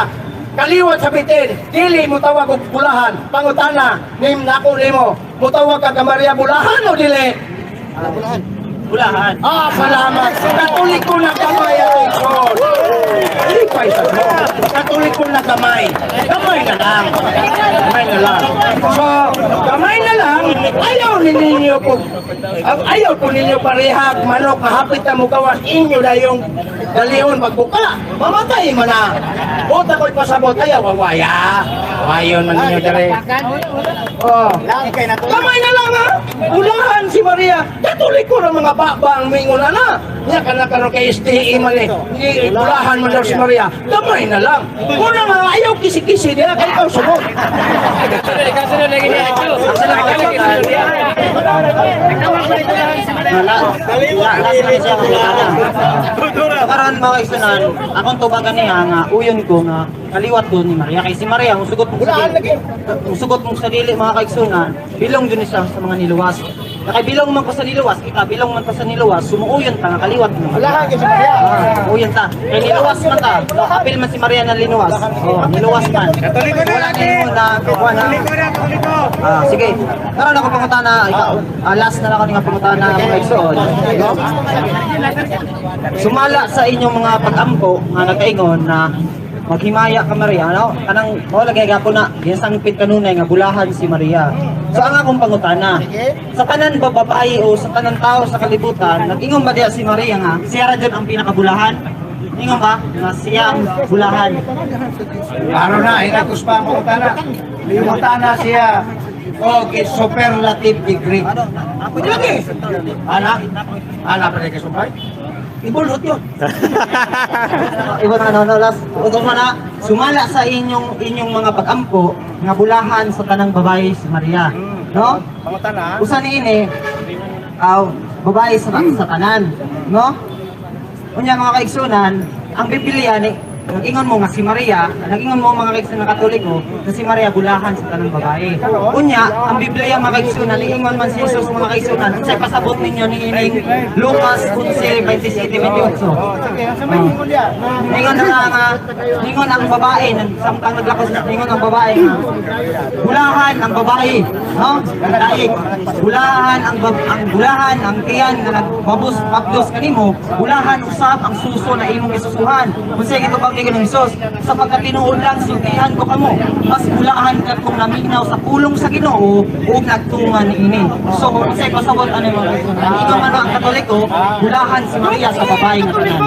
Kaliwat sa bitin, dili mutawag kong bulahan. Pangutana, nim na ako nimo. Mutawag ka kay Maria bulahan o dili? Bulahan. Salamat. Katolik ko na kamay at ikon. Lipay sa mo. Katolik ko na kamay. Kamay na lang. Kamay na lang. So, kamay na lang. Ayaw ninyo po. Ayaw po ninyo parehag. Manok, mahapit na mo gawas. Inyo na yung dalion magbuka. Mamatay mo na. Buta ko'y pasabot. Ayaw, wawaya. Wayon man ninyo dali. Oh. Kamay na lang ha. Ulahan si Maria. Katolik ko ng mga bang mingon na. Niya ka na karoon kay STE man eh. Ulahan man daw si Maria. Kamay na lang. Muna nga ayaw kisi-kisi nila kay ikaw subot. Karon mga kaigsoonan, akong tubagan niya nga uyon ko nga kaliwat doon ni Maria. Kay si Maria, ang sugot mong sarili mga kaigsunan, bilong dun siya sa mga niluwas. Nakabilong man ko sa niluwas, kita bilong man ko sa niluwas, sumuuyon ta nga kaliwat mo. Uyon ta. Kay niluwas man ta, kapil man si Maria na linuwas. Niluwas man. Wala nimo na kuha na. Sige. Karon ako pangutana, last na lang ako nga pangutana mga kaigsuon. Sumala sa inyong mga pag-ampo nga nagkaingon na maghimaya ka Maria, ano? Kanang lagay gapon na ginasangpit kanunay nga bulahan si Maria. So ang akong pangutana, sa tanan ba babae o sa tanan tao sa kalibutan, nag-ingon ba diya si Maria nga siya ra jud ang pinakabulahan? Ingon ba nga siya ang bulahan? Ano na, inakus pa ang pangutana. Pangutana siya. It's superlative degree. Ako Lagi! Anak pa rin kasupay? Ibulot yun. Ibon last. Utong na sumala sa inyong mga pag-ampo nga bulahan sa tanang babae si Maria. No? Pangutana. Usa niini babae sa tanan, no? Unya mga kaigsunan, ang Biblia ni nag-ingon mo nga si Maria, nag-ingon mo mga kaigsunan na Katoliko, na si Maria bulahan sa tanang babae. Unya, ang Biblia mga kaigsunan, nag-ingon man si Jesus mga kaigsunan, sa pasabot ninyo ni ining Lucas 11:27-28. Ningon na nga, ningon ang babae, samtang naglakos, ningon ang babae nga, bulahan ang babae, no? Daig, bulahan bulahan ang tiyan nga nagbabos kanimo, bulahan usab ang suso na imong isusuhan. Unsay ito pag ng Hesus, sapagkat tinuod lang sultihan ko kamo, mas bulahan ka kung naminaw sa pulong sa Ginoo ug nagtungan niini. So kung unsay pasabot ano mo, ikaw man ang Katoliko, bulahan si Maria sa babae nga tanan.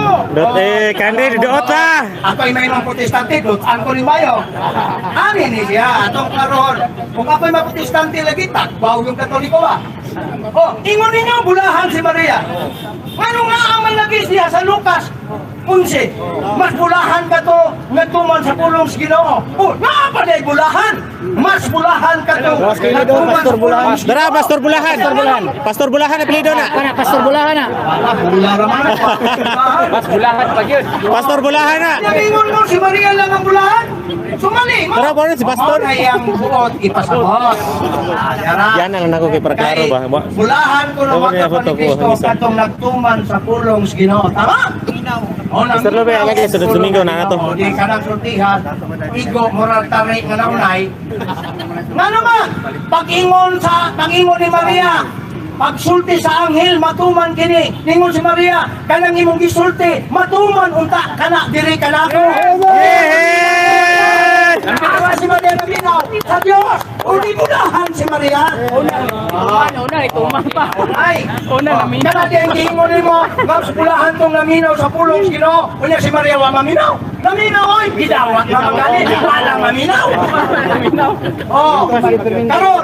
Kandi doot ta. Ako'y may mga protestante, dutaan ko rin bayo. Amin ni siya, atong karoon. Kung ako'y mga protestante lagi, takbaw yung Katoliko ba? Ingon ninyo, bulahan si Maria. Ano nga ang malagi siya sa Lucas 11? Mas bulahan ka to, nagtuman sa pulong sa Ginoo. Naapaday bulahan! Mas bulahan ka to, nagtuman sa pulong sa Ginoo. Dara Pastor Bulahan. Pastor Bulahan apelyido na. Pastor Bulahan na. Mas bulahan pa yun. Pastor Bulahan na. Nagingon mo, si Maria lang ang bulahan. Sumali mo. Tara po rin si Pastor. Ay ang buot, ipasabot. Yan ang nako kay para klaro ba. Bulahan ko na Tama niya, mga photo ko, Kristo isa. katong nagtuman sa pulong sa Ginoo. Tama? Pastor Lobe, ang lagi sa Domingo na ato. Di ka nagsultihan, igo moral tarik nga naunay. Nga naman, pag-ingon ni Maria, pagsulti sa anghel, matuman kini. Ningon si Maria, kanang imong gisulti, matuman unta kana diri kanako. Ang si Maria naminaw sa Diyos. Uli bulahan si Maria. Una, ituman pa. Ay, Una, naminaw. kana di ang giingon mo, mas bulahan tong naminaw sa pulong sa Ginoo. Unya si Maria wa maminaw. Naminaw oy, gidawat na magalit, walang maminaw. Karon,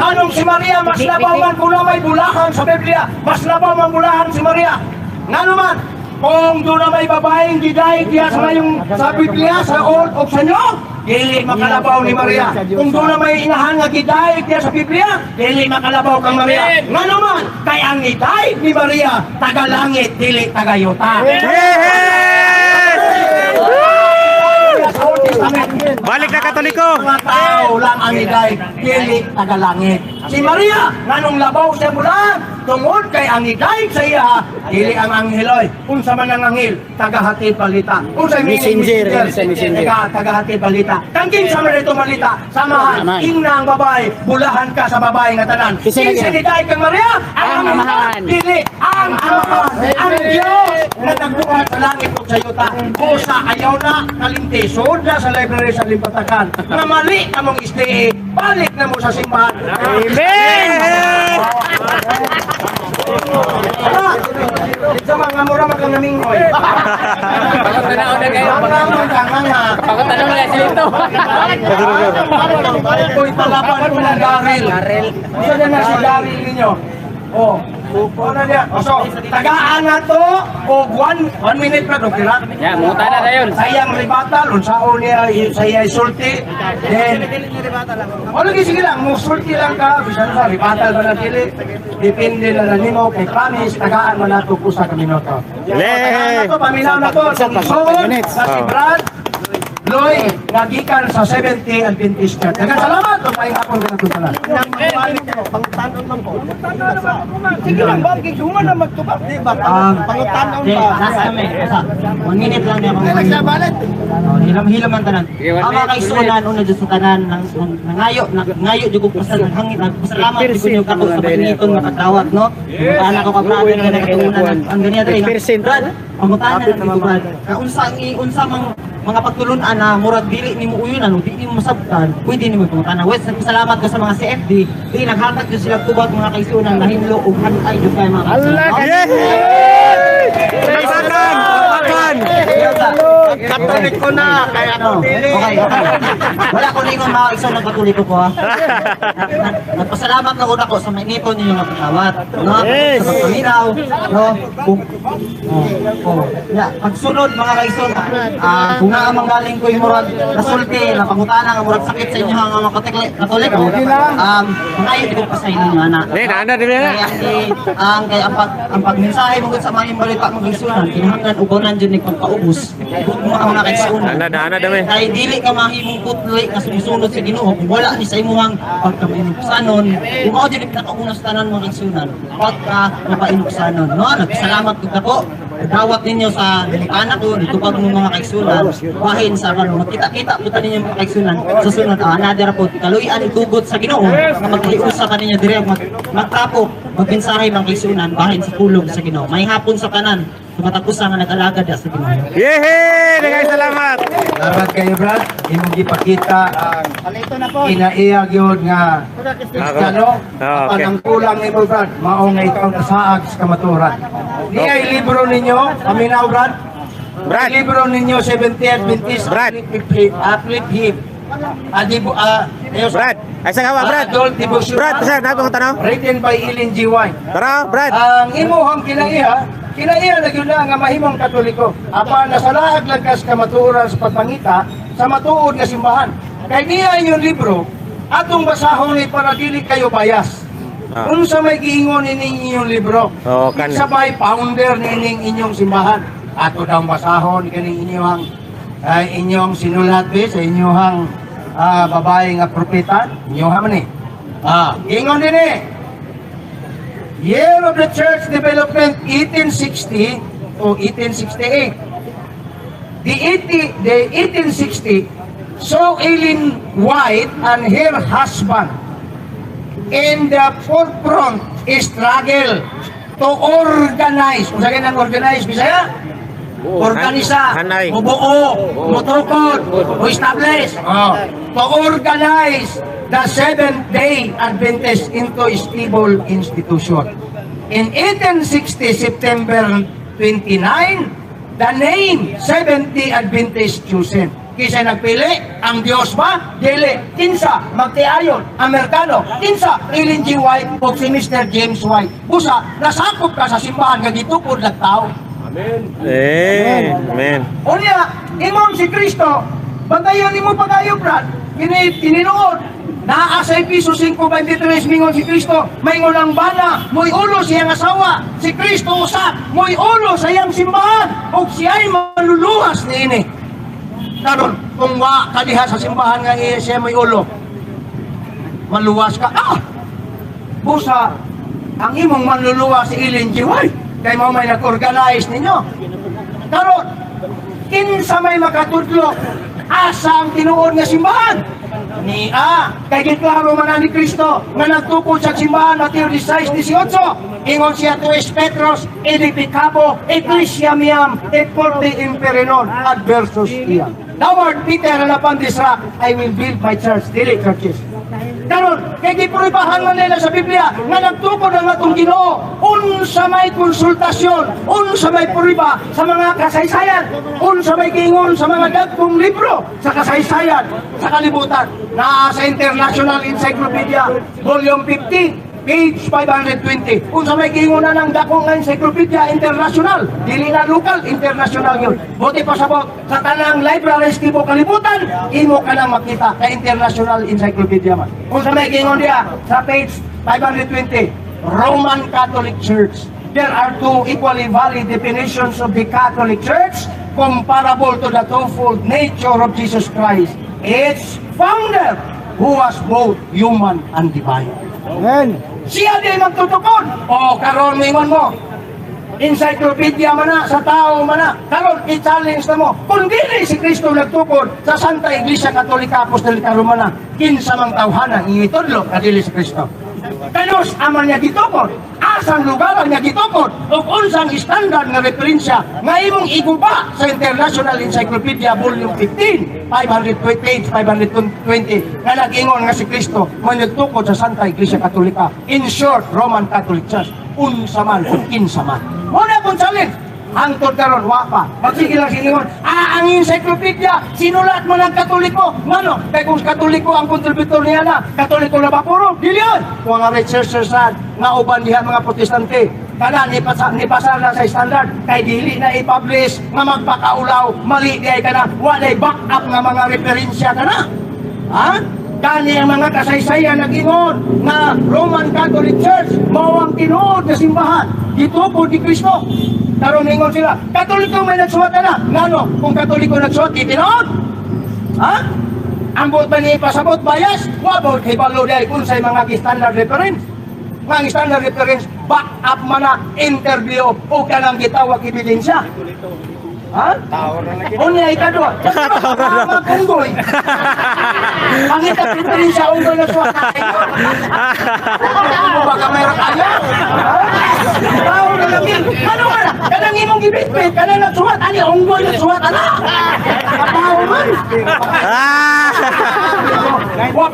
anong si Maria mas labaw man kung may bulahan sa Biblia, mas labaw man bulahan si Maria. Nga naman, Kung doon na may babaeng giday diya sa mayong sa Biblia sa Old of sa inyo, dili makalabaw ni Maria. Kung doon na may inahan nga giday diya sa Biblia, dili makalabaw kang Maria. Nga naman, kay ang giday ni Maria, taga-langit, dili taga-yuta. Balik na Katoliko. Mga tao lang ang iday, dili taga-langit. Si Maria, nganong labaw siya mula, tungod kay ang iday sa iya, dili ang angheloy. Unsa man ang anghel, tagahatid balita. Unsa Messenger, messenger. Tagahatid balita. Kangking sa man ito balita, samahan, ingna ang babae, bulahan ka sa babae nga tanan. Kinsa iday kang Maria? Ang amahan. Dili ang amahan. Ang Diyos na nagbuhat sa langit ug sa yuta. Kusa ayaw na kalimtisod na sa library sa Limpatakan. Na mali among isdi, balik na mo sa simbahan. Sa mga mura magkangamingoy. Pagkatanaw na kayo. Pagkatanaw na sila ito. Ako'y talapan ko ng Daryl. Isa na si Daryl ninyo. Oh, ano niya? So, tagaan na to o 1 minute na to, kira? Ya, muta na na yun. Sayang ribatal, unsaon niya saya isulti. Then, wala sige lang, musulti lang ka, bisan sa ribatal ba na dili. Depende na lang nimo kay promise, tagaan man nato kusa ka minuto. Tagaan na to, paminaw na to. Tungkol sa si Brad Loy, nagikan sa 70 Adventist Church. Daghang salamat o may hapon ka na tusalan. Pangutanon man po. Sige lang ba, kisuman na magtubak. Di ba? Pangutanon ba? Nasa kami. 1 minute lang niya. Nagsabalit. Hilam-hilam ang tanan. Ang mga kaisunan, una dyan sa tanan, nangayo dyan kong pasal, naghangit, nagpasalamat dyan kong ako sa pagniton nga pagdawat, no? Paano ko ka-brother nga nagkatungunan, ang ganyan rin. Brad, pangutanan na dito, Brad. Unsa mga pagtulunan na murag dili nimo uyunan o dili mo masabtan, pwede nimo pangutanan. Wes, nagpasalamat ko sa mga CFD, di naghatag dyan sila tubag mga kaisunan, nahimlo o hantay dyan kayo mga kaisunan. Katoliko na, kaya ako dili. Okay. Wala ko rin mga isang nagkatuliko ko ha. Nagpasalamat na una ko sa mainito ninyo nga pagkawat. No? Sa pagpaminaw. No? Pagsunod mga kaison, kung nga ang galing ko yung murag nasulti, na pangutana nga murag sakit sa inyo mga katoliko, ngayon ko pa sa inyo nga na. Kaya ang pagmensahe mo sa mga balita mga kaisunan, kinahanglan ugonan dyan ni pagpaubos. Mga kaisunan. Kaya dili ka mahimong putloy na sumusunod sa Ginoo kung wala ni sa imuhang pagkainuksanon. Kung ako dili pinakauna sa tanan mga kaisunan, pagka mapainuksanon. No? Nagpasalamat ko ako. Dawat ninyo sa anak ko, itupag mo mga kaisunan, bahin sa karon magkita-kita po ninyo mga kaisunan. Sa sunod, another po, kaluyan itugot sa Ginoo na maghiusa ka ninyo dire magtapok, magmensahe mga kaisunan, bahin sa pulong sa Ginoo. May hapon sa kanan, matapusan nga nag-alaga sa Ginoo. Yehey! Nagay salamat! Salamat kayo, Brad. Imong gipakita inaiyag yun nga ano, panangkulang ni mo, Brad. Mao nga ikaw nasaag sa kamaturan. Di ay libro ninyo, paminaw, Brad. Brad. Libro ninyo, 70 Adventist, Brad. Uplift Him. Brad! Ay sa kawa, Brad! Adult Devotion. Brad, saan? Nagong tanong? Written by Ellen G. White. Tara, Brad! Ang imuhang kinaiha na yun na nga mahimong katoliko. Apa nasalaag lang kas kamatuoran sa pagpangita sa matuod nga simbahan. Kaya niya yung libro, atong basahon ni para dili kayo bias. Kung sa may giingon ining inyong libro, sabay founder nining inyong simbahan. Ato daw basahon kaning inyong sinulat sa inyong babae nga propeta, inyong haman giingon din Year of the Church Development 1860 o 1868. The 1860 saw Ellen White and her husband in the forefront struggle to organize. Kung saan ang organize, Bisaya? Organisa, mubuo, mutukod, establish, to organize the Seventh-day Adventist into a stable institution. In 1860, September 29, the name Seventh-day Adventist chosen. Kisa nagpili, ang Diyos ba? Dili. Kinsa, magtiayon, Amerikano. Kinsa, Ellen G. White o si Mr. James White. Busa, nasakop ka sa simbahan, gagitukod ng tao. Amen. Unya, imong si Kristo, bantayan nimo pagayo brad. Kininuod. Naa sa Episo 5:23 mingon si Kristo, maingon ang bana, mo'y ulo siyang asawa. Si Kristo usa, mo'y ulo sa iyang simbahan, ug siya'y maluluhas niini. Karon, kung wa ka diha sa simbahan nga siya mo'y ulo, maluwas ka. Busa, ang imong manluluwas si Ellen G. White, kay mo may nag-organize ninyo. Karon, kinsa may makatudlo, asa ang tinuod nga simbahan? Kay giklaro man ni Kristo nga nagtukod sa simbahan Mateo 16:18. Ingon siya to es Petros, edificabo, ecclesia miam, et forte imperenon, adversus iam. Thou art Peter, and upon this rock I will build my church, dili churches. Karon, kay giprobahan man nila sa Biblia nga nagtukod ang atong Ginoo unsa may konsultasyon, unsa may prueba sa mga kasaysayan, unsa may gingon sa mga dagkong libro sa kasaysayan sa kalibutan. Naa sa International Encyclopedia Volume 15 page 520. Unsa may gingon na ng dakong encyclopedia international, dili na local, international yun. Buti pa sabot sa tanang libraries tibo kalibutan, imo ka nang makita ka international encyclopedia man. Unsa may gingon diya sa page 520, Roman Catholic Church. There are two equally valid definitions of the Catholic Church comparable to the twofold nature of Jesus Christ, its founder, who was both human and divine. Amen. Siya di magtutukod. O karon mingon mo, encyclopedia man na, sa tao man na, karon i-challenge na mo. Kung dili si Kristo nagtukod sa Santa Iglesia Katolika Apostolika Romana, kinsa mang tawhana ingitudlo kadili si Kristo. Kanus aman niya gitukod, asang lugar niya gitukod, ug unsang standard nga referensya nga imong iguba sa International Encyclopedia Volume 15 page 520 nga nag-ingon nga si Kristo mo nagtukod sa Santa Iglesia Katolika, in short Roman Catholic Church, unsa man ug kinsa man. Mo na kung challenge hangtod karon wa pa. Magsige lang siningon, ang encyclopedia sinulat mo ng Katoliko. Ngano? Kay kung Katoliko ang kontributor niya na, Katoliko na ba puro? Dili yun. Kung ang researchers nga uban diha mga Protestante, kana ni pasar na sa standard, kay dili na i-publish nga magpakaulaw, mali di ay kana, walay back up nga mga referensya kana. Ha? Kani ang mga kasaysayan nag-ingon na Roman Catholic Church mao ang tinuod na simbahan dito po di Kristo. Karon ningon sila, Katoliko may nagsuwat na. Ngano? Kung Katoliko nagsuwat, di tinuod? Ha? Ambot ba ni pasabot bias? Wabot kay balo dahil kung sa mga standard reference. Mga standard reference, back up man na interview o kanang gitawag ebidensya. Ha? Unya ikadwa. Magunggoy. Ang itapitin sa unggoy na suwat natin. Baka mayroon tayo? Tao na lang. Ano ka na? Kanang imong gibitbit. Kanang nagsuwat. Ani, unggoy na suwat. Ano? Tao man. Wa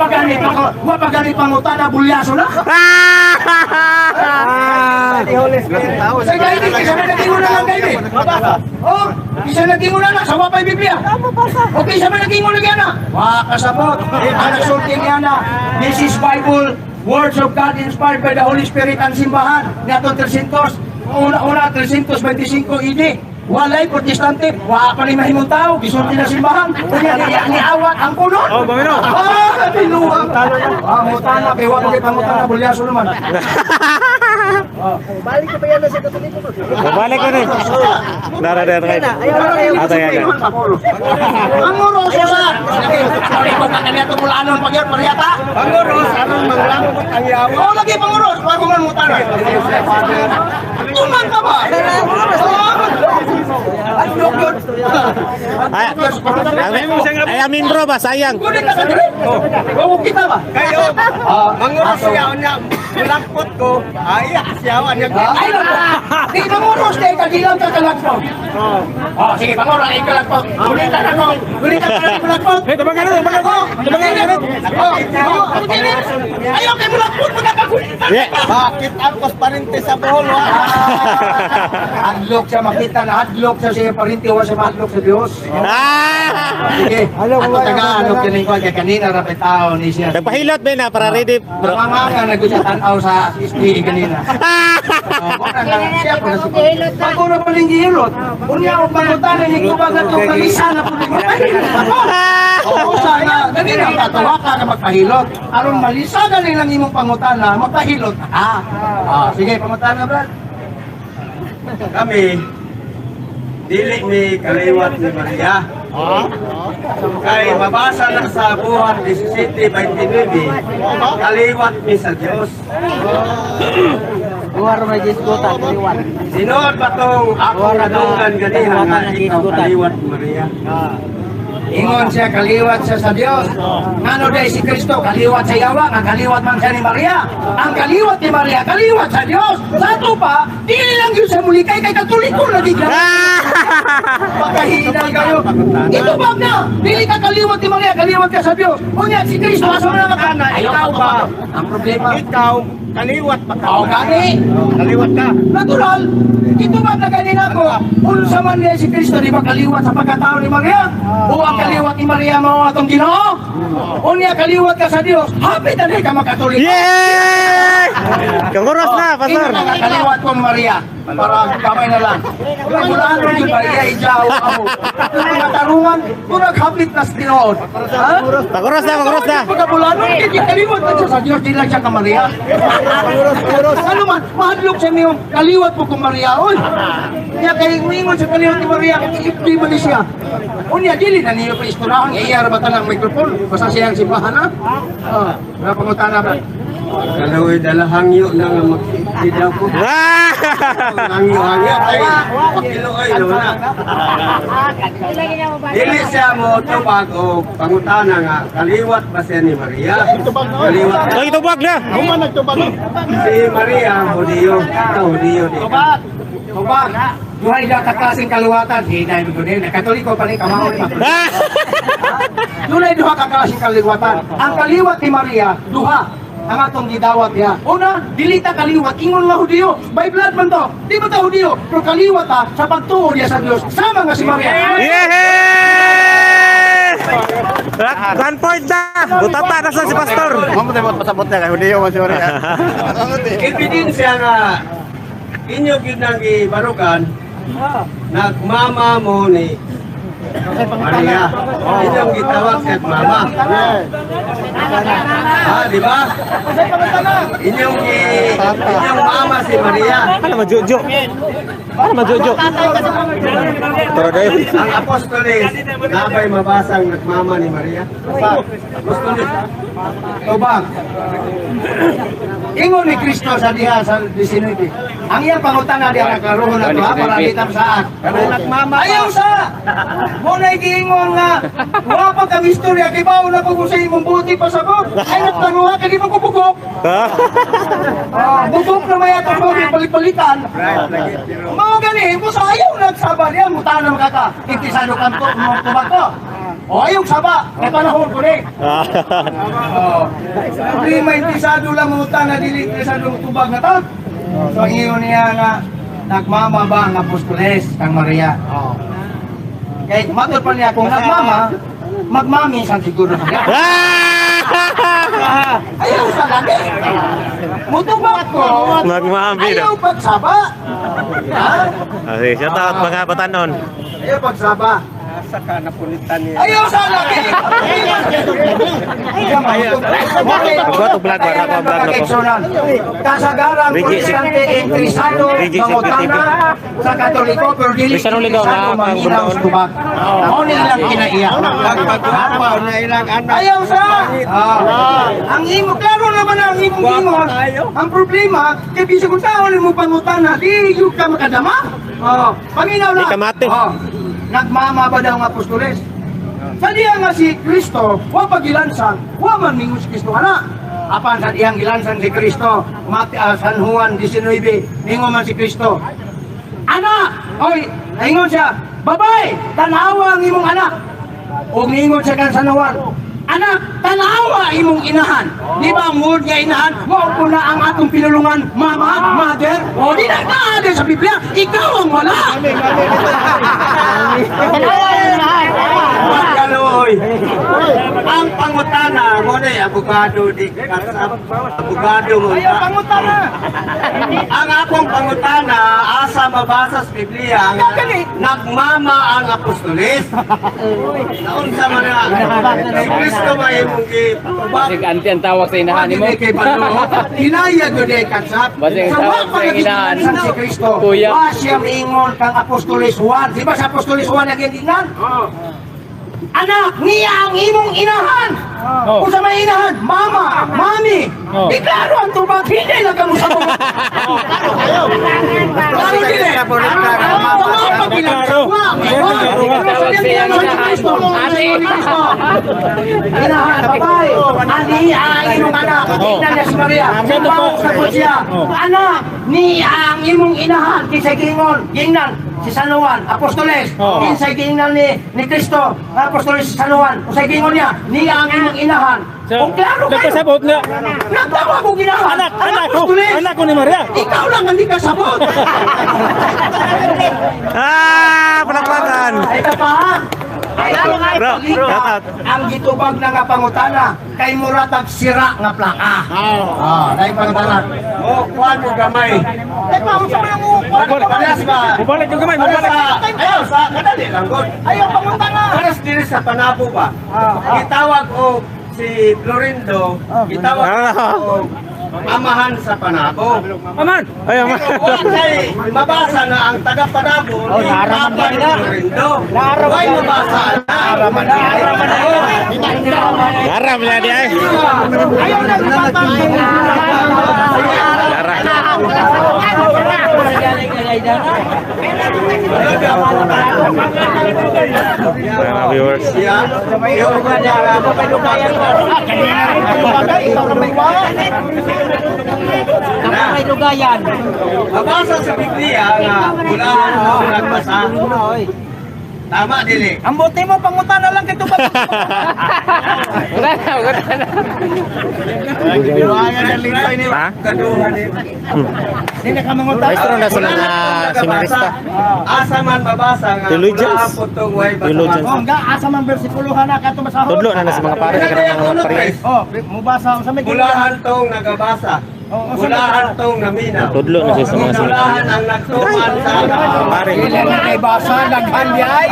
pa ganit pangutan na bulyaso na. Sa gaini, isa na nagingon na lang gaini. Oh, isa nagingon na lang, sawa pa'y Biblia. Okay, isa na nagingon na gana. Kasabot, ang nasulti niya na, this is Bible, words of God inspired by the Holy Spirit ang simbahan. Niyato 300, una 325 ED. Walay protestante, wa pa ni mahimong tao, gisulti na simbahan. Kunya niawat ang puno. Oh, bamino. Binuwang talo na. Mutana, kay wa kay pangutana bulyaso naman. Balik ka pa yan na sa Katoliko. Babalik ko rin. Dara kay. Atay. Manguros sa. Ko ka kanya tumulanon pag yun pariyata. Manguros anong manglangon ang yawa. Oh, lagi manguros, wa ko man mutana. Tuman ka ba? Ay, amin bro ba, sayang. Kunin ka sa diri. Oh, kita ba? Kayo, manguros siya niya. Mulakpot ko, ayak siya niya. Ay, di manguros kay kagilang ka kalagpot. Oh, sige, manguros ay kalagpot. Kunin ka na Kunin ka na kalagpot. Tabang ano? Ayaw kay mulakpot mo na kakunin. Bakit angkos parintes sa buhol? Hadlok siya makita na hadlok siya parinti wa siya mahadlok sa Dios. Sige. Ako taga kining ko kay kanina ra tao ni siya. Nagpahilot ba na para ready bro? Mga nga nagusatan aw sa SPE kanina. Siya po na Ako na pa rin gihilot. Unya ako pangutanan ni Kubag na ito, kamisa na po rin. Oo, sana, ganun ang katawa ka na magpahilot. Aron malisagan nilang imong pangutana, magpahilot. Sige, pangutana, Brad. Kami, dili mi kaliwat ni Maria. Kay mabasa na sa Buhat 17:29, kaliwat mi sa Dios. Luar na gisgota, kaliwan. Sinuod ba tong ako nadunggan ganiha nga ikaw kaliwat ni Maria? Ingon siya, kaliwat siya sa Diyos. Ngano day si Kristo, kaliwat sa Yawa, nga kaliwat man siya ni Maria. Ang kaliwat ni Maria, kaliwat sa Diyos. Sa ito pa, dili lang yun sa muli, kay katoliko lagi ka. Pagkahinay kayo. Ito ba na? Dili ka kaliwat ni Maria, kaliwat ka sa Diyos. Unya, si Kristo, asa na makana. Ikaw ba? Ang problema. Ikaw, kaliwat pa ka. Oo, gani. Kaliwat ka. Natural. Ito ba na ganina ko? Unsa man niya si Kristo, di ba kaliwat sa pagkatao ni Maria? O ang kaliwat ni Maria mo atong Ginoo? O niya kaliwat ka sa Dios? Hapit na ka makatulik. Yay! Kanguros na, Pastor. Ino nga kaliwat ko Maria. Para kamay na lang. Kulaan mo yung Maria, ijaw ako. Ito mga tarungan, kung naghapit na sa tinood. Ha? Kanguros na, kanguros na. Pagkabulaan mo, hindi kaliwat na siya sa Diyos, di lang siya ka Maria. Ano man, mahadlok siya niyo, kaliwat po kong Maria. Oy, niya kayo umingon sa kaliwat ni Maria, ikipli mo ni siya. Unya, dili na niyo pa isturahan, iyar ba tanang mikrofon? Basta siyang simbahan na. Wala pangutana ba? Kaloy dala hangyo na nga magsidaw ko. Hangyo ay pakiloy na. Dili siya mo tubag o pangutana nga kaliwat ba siya ni Maria? Kaliwat Lagi tubag na. si Maria, Hudiyo. Ikaw, Hudiyo di ka. Tubag, duhay na kaklaseng kaluwatan. Hinay mo din, katoliko pa rin kamao ni Maria. Dunay duha ka klaseng kaliwatan. Ang kaliwat ni Maria, duha. Ang atong gidawat niya. Una, dilita kaliwat, ingon nga Hudiyo. By blood man to. Di ba ta Hudiyo? Pero kaliwat ha, sa pagtuo niya sa Diyos. Sama nga si Maria. Yes! 1 point na. Butata na sa si Pastor. Ebidensya nga inyo ginang gibarugan nagmama mo ni Maria. Inyong gitawag siya mama. Di ba? Inyong mama si Maria. Ano majujo? Ano majujo? Tara dayo. Ang apostolis, nabay mabasang nagmama ni Maria. Apostolis. Tubag. Ingon ni Kristo sa diha sa 19. Ang iyang pangutana diha karoon na to ha, para ditang saan. Ayaw sa! Muna'y giingon nga, wa pa kami istorya, kay baon na ko sa imong buti pa sa ko. Ay nagtaruha, kay di mo ko bugok. Bugok na may atong bugok, palit-palitan. Mga ganin, mo sa ayaw nagsaba niya, mutahan na makaka. Intisano kanto, mga tubag ko. O ayaw saba, may panahon ko rin. Hindi maintisado lang muta na dili intisado tubag na to. So iyon niya nga, nagmamaba ang apostoles kang Maria. Kaya matod pa niya, kung nagmama, magmamisan siguro siya. Ayaw sa lagi. Mutubag ko. Magmami daw. Ayaw pagsaba. Ha? Okay, shout out mga batanon. Ayaw pagsaba. Saka napulitan niya. Ayaw sa lagi. Magwa to vlog, wala ko vlog na to. Kasagaran protestante interesado mangutana sa Katoliko pero dili Bisa nung ligaw, interesado ha? manghinaw sa tubag. Ako nilang kinaiyak. Pagpapa na ilang anak. Ayaw sa! Ang imo, klaro naman ang imong gingon. Ang problema, kay bisig kung tao mo pangutana, di yung ka makadama. Paminaw lang. Di ka mati. Nagmama ba daw ang apostoles? Sa diya nga si Kristo, wa pagilansan, wa man mingon si Kristo ana. Apan sa diyang gilansan si Kristo, San Juan 19, mingon man si Kristo. Anak! Oy, ingon siya, babay, tanawa ang imong anak. O mingon siya kan San Juan, anak, tanawa imong inahan. Di ba ang word nga inahan? Wow po na ang atong pinulungan, mama, mother. O di na natin sa Biblia, ikaw ang wala. Magkaloy. Ang pangutan pangutana mo na abogado di kasap abogado mo. Ayaw pangutana. Ang akong pangutana asa mabasa sa Biblia nga nagmama ang apostoles. Naunsa man na si Kristo mahimong gipatubag. Sig anti ang tawag sa inahan mo. Kay Pablo, hinaya gyud ay kasap. Basig Sa tawag sa inahan. Si Kristo. Kuya. Wa siya ingon kang apostoles Juan. Di ba sa apostoles Juan nagingnan? Anak, niya ang imong inahan. Kung sa may inahan, mama, mami. Iklaro ang tubag, hindi lang kamo sa mga. Klaro dili. Inahan, babae. Ani ang imong anak. Tingnan niya si Maria. Sa siya. Anak, niya ang imong inahan. Kisay gingon, gingnan. Si San Juan, Apostoles, kinsay gingan ni Kristo, Apostoles si San Juan, usay gingon niya, niya ang imong inahan. Kung klaro kayo, Nagkasabot nga. nagtawa ko ginahan, Apostoles, Anak ko ni Maria. ikaw lang ang di kasabot. Palakpakan. Ay ka pa ha? Bro, shout out. Ang gitubag na nga pangutana, kay muratag sira nga plaka. Dahil pangutana. O kuan mo gamay. Ay pa, kung sa mga mo, Paras ba? Mubalik yung kamay, Paras mubalik. sa ayaw sa kadali lang gud. ayaw pangutana. Paras diri sa Panabo ba? Gitawag og si Florindo, gitawag og amahan sa Panabo. Aman. Ay, aman. Kay mabasa na ang taga Panabo ni Papa ni Florindo. Why mabasa na? Garam niya di ay. Ayaw na Garam. Mga viewers. Siya, yung mabasa sa Biblia nga ulahan mo nagbasa. Tama dili. Ang bote mo, pangutana lang kito ba? Wala na, wala na. Ha? Kaduhan ni. Hindi ka mangutana. Maestro na sila na si Marista. Asa man babasa nga Theologians. ulahan putong way Theologians. Oh, nga, asa man versikulohan na kato masahod. Tudlo na sa mga pare sa kanang mga parehas. Oh, mubasa sa may Ulahan tong nagabasa. Ulahan tong naminaw. Tudlo na siya sa mga Ulahan ang nagtuman sa pare. May basa, naghan di ay.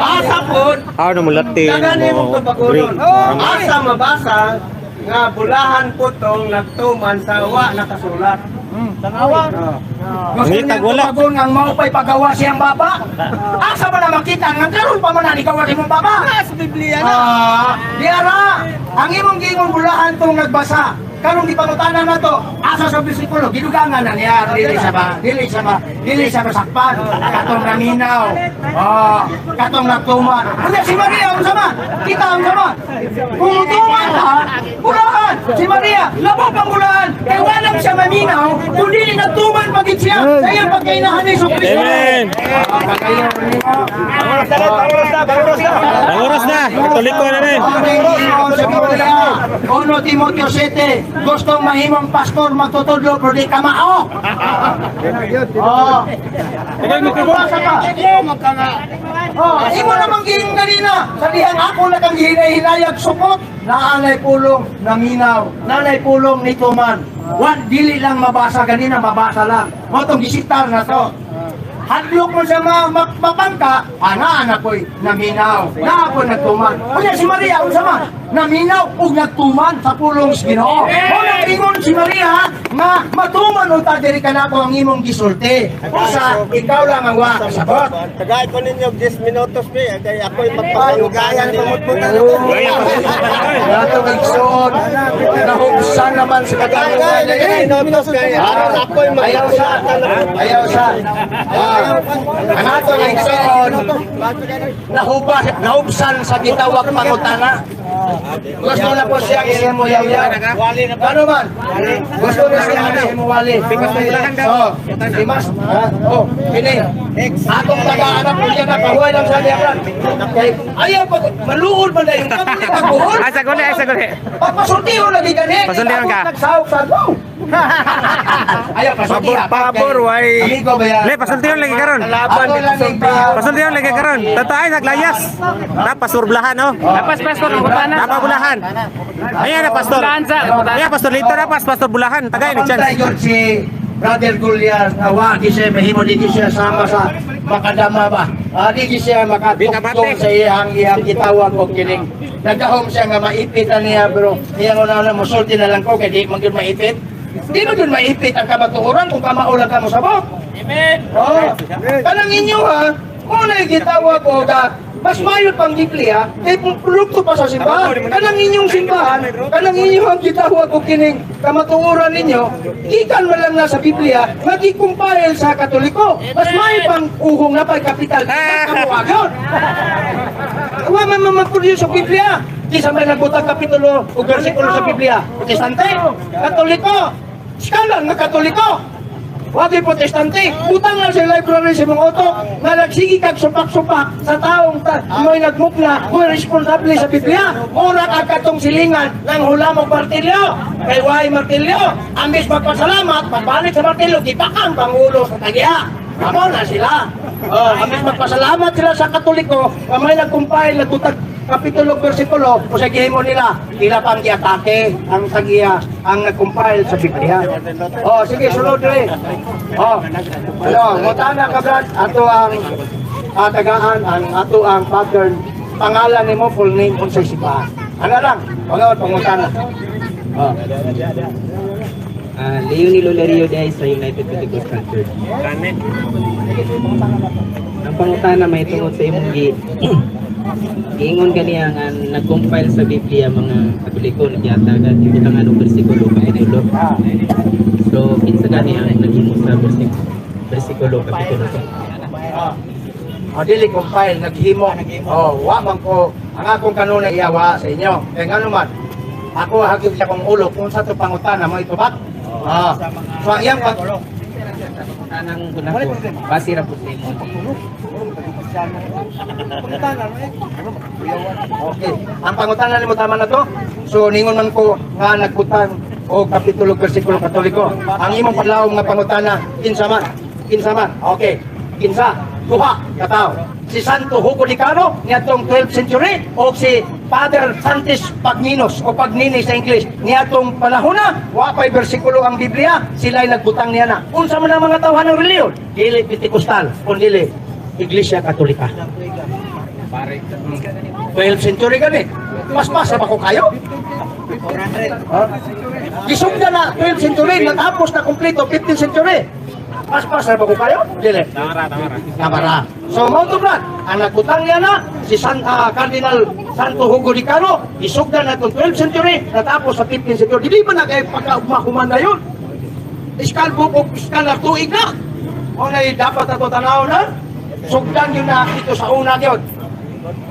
Asa po, How na mulatin Dagani mo mo. ito bakulon. Asa mabasa nga bulahan po tong nagtuman sa wa nakasulat. Tanawa. Gusto Ang niya itag wala. tumagon nga maupay pagawa siyang baba. Asa ba na makita nga karon pa man na ikaw ang imong baba? Sa Biblia na. Diara, ang imong gingon bulahan tong nagbasa. Karong di pangutanan na to, asa sa bersikulo, gidugangan na niya, dili sa masakpan, katong naminaw, katong nagtuman. Ano si Maria, ang sama, kita ang sama. Kung tuman ka, bulahan, si Maria, labo pang bulahan, kaya walang siya maminaw, kung dili nagtuman pagit siya, sa iyang pagkainahan ni Jesu Cristo. Amen. Ang oras na. Tuloy ko na rin. Ono Timoteo 7, gustong mahimong pastor magtutudlo pero di ka mao. Magbasa ka. Imo namang giling kanina. Sabihan ako na kang hinay-hinayag supot. Naalay pulong naminaw. Naalay pulong ni Tuman. Wan, dili lang mabasa kanina, mabasa lang. Motong gisitar na to. Hadlok mo sa mapangka, anak ko'y naminaw. Na ako nagtuman. Kaya si Maria, ang sama, naminaw o nagtuman sa pulong sa Ginoo. O nag-ingon si Maria, nga matuman o tadiri ka na ako ang imong gisulti. Usa, ikaw lang ang wakasabot. Tagay ko ninyo 10 minutos pe, kay ako'y magpayugayan ni mutbutan ako. Nato nagsuot, nahubsan naman sa katanungan. Ayaw sa. Nato nagsuot, nahubsan sa gitawag pangutana. Gusto na po siya isimuyaw-yaw. Ano man? Gusto na siya isimuwali. Si Mas. Pini. Atong taga-anak po siya na pahuay lang sa diyaran. Ayaw pa, maluod man na yung kamuli pagbuhol. Ay, saguli, ay, saguli. Papasultiho lagi ganit. Pasultihan ka. Nagsahog sa Ayaw, pasulti. Pabor, why? Amigo ba yan? Le, pasultihan lagi karon. Laban Ako dito lang sa yung Pasultihan lagi karon. Tatay naglayas. Na pasturblahan no. Lapas pastor ng butana. Napa bulahan. Ayan na pastor. Bulahan sa butana. Ayan pastor lito na pastor bulahan. Tagay ni Pantay chance. yun si Brother Gulyas, nawa, di siya mahimo, di siya sama sa makadama ba? Di siya makatugtong sa iyang gitawag o kining. Nagahom siya nga maipit niya, bro. Niya ko na musulti na lang ko, kaya di man yun maipit. Di man yun maipit ang kamatuhuran kung kamaulang ka mo sa bawat. Amen. Oh, kanang inyo ha, muna yung gitawag o mas mayot pang Biblia, kay produkto pa sa simbahan. Kanang inyong simbahan, kanang inyong gitawag o kining kamatuoran ninyo, ikan mo lang na sa Biblia, mag-i-compile sa Katoliko. Mas mayot pang uhong na pa'y kapital, kamuwagon. Huwag man mamagprodyo sa Biblia. Di sa may nagbutang kapitulo o versikulo sa Biblia. Protestante, Katoliko, skalan nga Katoliko. Wag yung protestante, utang lang sa library sa mga oto na nagsigi kag supak-supak sa taong mo'y nagmukla, mo'y responsable sa Biblia. Mura ka katong silingan ng hulamog martilyo. Kay Way Martilyo, ambis magpasalamat, pagbalik sa martilyo, tipakang pangulo sa tagiya. Amo na sila. Ambis magpasalamat sila sa Katoliko, may nag-compile, nagbutag kapitulo versikulo o sa gihimo nila tila pang giatake ang tagiya ang nag-compile sa Biblia. Sige, sunod rin. Mutana ka brad, ato ang tagaan, ato ang pattern, pangalan nimo, full name, unsay simbahan. Ano lang, pangawat pangutana. Leonie Lolerio dahil sa United Pentecostal Church. Ang pangutana may tungod sa imong giingon kaniya nga nag-compile sa Biblia mga Katoliko nagyatagan yung ang anong bersikulo kapitulo. So kinsa gani ang naghimo sa bersikulo kapitulo. Dili compile, naghimo. Wa man ko ang akong kanuna iyawa sa inyo. Kaya nga naman, ako hagip siya kong ulo kung sa to pangutana mo itubak. So ang iyang Tanang guna ko, base ra po sa imo. Okay. Ang pangutana nimo tama na to. So ningon man ko nga nagbutan o kapitulo bersikulo Katoliko. Ang imong padlawom nga pangutana kinsa man? Kinsa man? Okay. Kinsa? Duha kataw. Si Santo Hugo de Caro niadtong 12th century o si Father Santis Pagninos o Pagnini sa English niadtong panahon na wa pay bersikulo ang Biblia, sila'y nagbutang niya na. Unsa man ang mga tawhan ng reliyon? Dili Pentecostal o dili Iglesia Katolika. 12th century gani. Mas basa ba ko kayo? Gisugda na 12th century, natapos na kompleto 15th century. Mas basa ba ko kayo? Dili. Tamara. So mo to brad, ang nagbutang niya na si Cardinal Santo Hugo de Caro, gisugda na itong 12th century, natapos sa 15th century. Dili ba na kayo pagkaugmahuman na yun? Iskal bukog, iskal na tuig na. O na dapat na ito tanaw na, sugdan yun na ito sa una yun.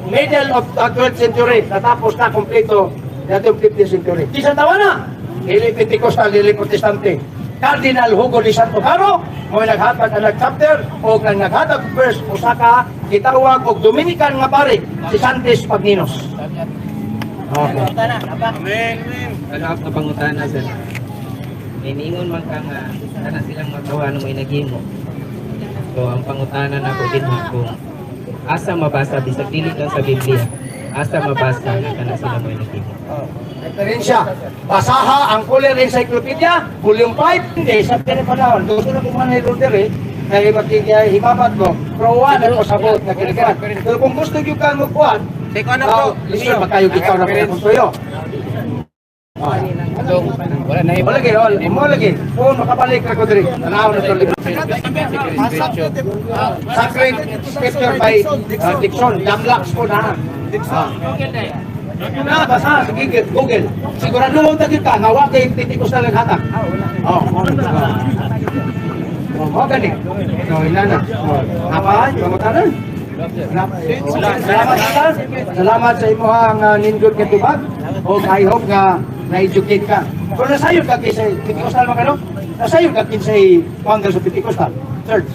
Middle of the 12th century, natapos na kompleto na itong 15th century. Isang tawa na, dili Pentecostal, dili Protestante. Cardinal Hugo de Santo Caro, mo naghatag ang chapter o naghatag verse usa ka gitawag og Dominican nga pare si Santis Pagninos. Okay. Ano ang pangutana sa ningon man ka nga kana silang magawa no may naghimo. So ang pangutana na ko din kung asa mabasa bisag dili lang sa Biblia. Asa mabasa nga kana sila may naghimo. Referensya, basaha ang Fuller Encyclopedia, volume 5, hindi, sa pinapanahon. Gusto na kumahan ni Luther kaya himabat ko, prowan ako sabot na kinikiran. Pero kung gusto nyo kang magpuan, listo, magkayo ikaw na pinapuntuyo. Wala na Mo lagi, mo lagi. Kung makabalik ako diri, tanaw na ito. Sacred Scripture by Dixon, Jamlocks po na. Na, basa, sige, Google. Sigurado mo tagit ka, nga wakay Pentecostal ang hatak. Gani. So, inana. Apa? Pangutanan? Salamat sa imo ang nindot nga tubag. O I hope nga na-educate ka. Kung nasayod ka kisay Pentecostal mga kano? Nasayod ka kisay founder sa Pentecostal Church.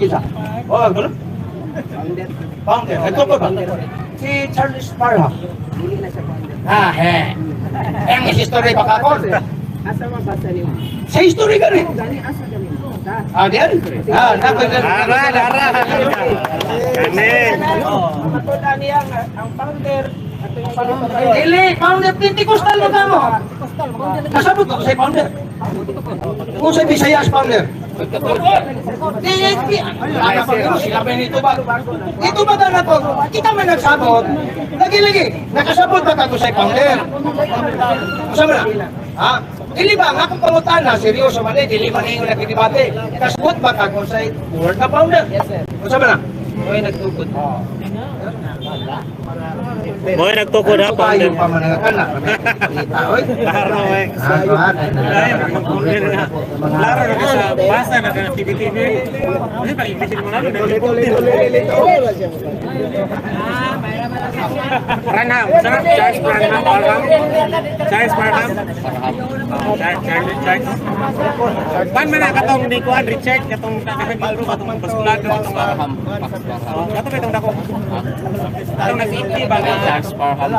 Kisa? O, gano'n? Founder. Ito ba? Si Charles Parham. Ang history baka ako. Sa history ka rin. Diyan? Dara. Kanin. Dili, founder Pentecostal mo ka mo. Kasabot ko sa founder. Kung sa Visayas founder. Ito ba na to? Kita man nagsabot. Lagi-lagi. Nakasabot ba ka sa founder? Kasama na? Ha? Dili ba? Nga kung pangutana, seryoso man eh. Dili man yung nagdibate. Kasabot ba ka sa board na founder? Kasama na? Mo'y nagtukod ha, Payo founder. pa man ang anak. Oy. Laro eh. Laro na sa basa na ka TV. Ano ba English mo na? Ranham, sarap Charles Ranham, Charles Ranham. Charles. Pan man ang katong ni Kuan Richard katong nakakabalo katong basulado katong Ranham. Kato ba itong dako? Katong nag-80 ba nga Charles Parham?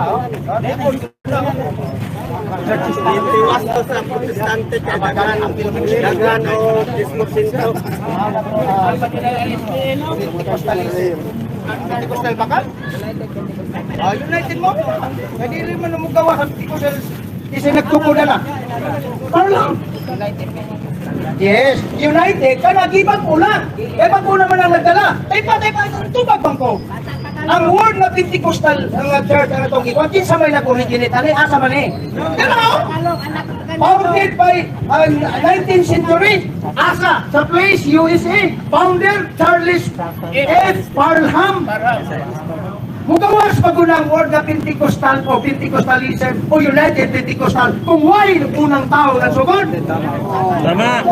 Tiwas to sa protestante kaya dagan o dismosinto. Pentecostal ba ka? United mo? Hindi rin mo namugawa sa Pentecostal. Kasi nagtuko na lang. Parang? Yes, United ka nag-ibang ulan. Eh, pag una man ang nagdala. Taipa, tubag bang ko? Ang word na Pentecostal ang church ang itong iwan, kinsa may nag-originate, asa man eh. Pero, founded by 19th century, asa, sa place, USA, founder Charles F. Parham. Mugawas pagunang word na Pentecostal o Pentecostalism o United Pentecostal kung why unang tao na sugod. Tama.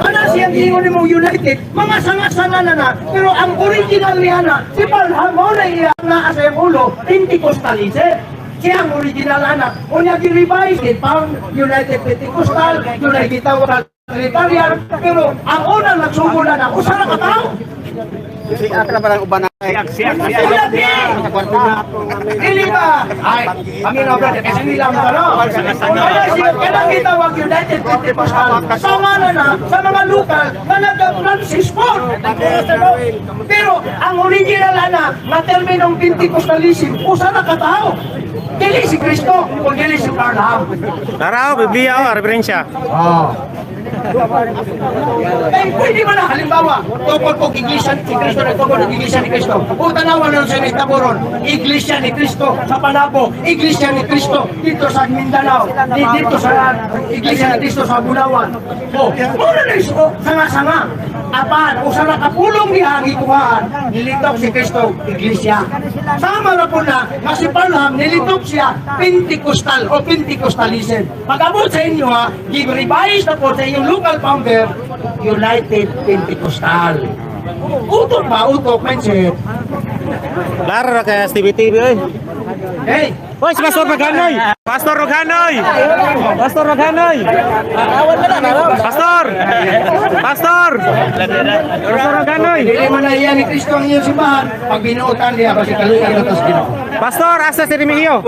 Ano siyang ingon mo United, mga sanga-sanga na pero ang original niya na, si Parham mo na iya na sa iyong ulo, Pentecostalism. Siya ang original anak. O niya gi-revise, found United Pentecostal, United Trinitarian, pero ang unang nagsugod na usa na ka tao. Siya ka parang uban na. Ulat niya! Dili ba? Ay, kami na brother, kasi nila mo ano? Kaya siya, kailang gitawag United Pentecostal. Sama na sa mga lokal na nag-Francisco. Pero ang original na terminong Pentecostalism, usa na katao. Dili si Cristo, kung dili si Parham. Tara, Biblia o, referensya. Eh, pwede ba na, halimbawa, tungkol po iglesia si Cristo, nagtungkol ng iglesia ni Cristo. Kung tanawan lang sa Nestaboron, iglesia ni Cristo sa Panabo, iglesia ni Cristo dito sa Mindanao, dito sa iglesia ni Cristo sa Bulawan. O, muna na iso, sanga-sanga. Apan, o sa nakapulong niya ang ikuhaan, nilitok si Cristo, iglesia. Sama na po na, kasi Parham, nilitok siya, Pentecostal o Pentecostalism. Pag-abot sa inyo ha, i-revise na po sa inyong local founder, United Pentecostal. Utok ba? Utok, mindset. Laro na kaya sa TV, oy. Hey! Oy, si Pastor Maghanoy! Pastor Maghanoy! Pastor Maghanoy! Pastor! Pastor! Pastor Maghanoy! Hindi man na iyan ni Cristo ang iyong simbahan, pag binuutan diya, kasi kaluyan na ito sa Ginoo. Pastor, asa si Remigio?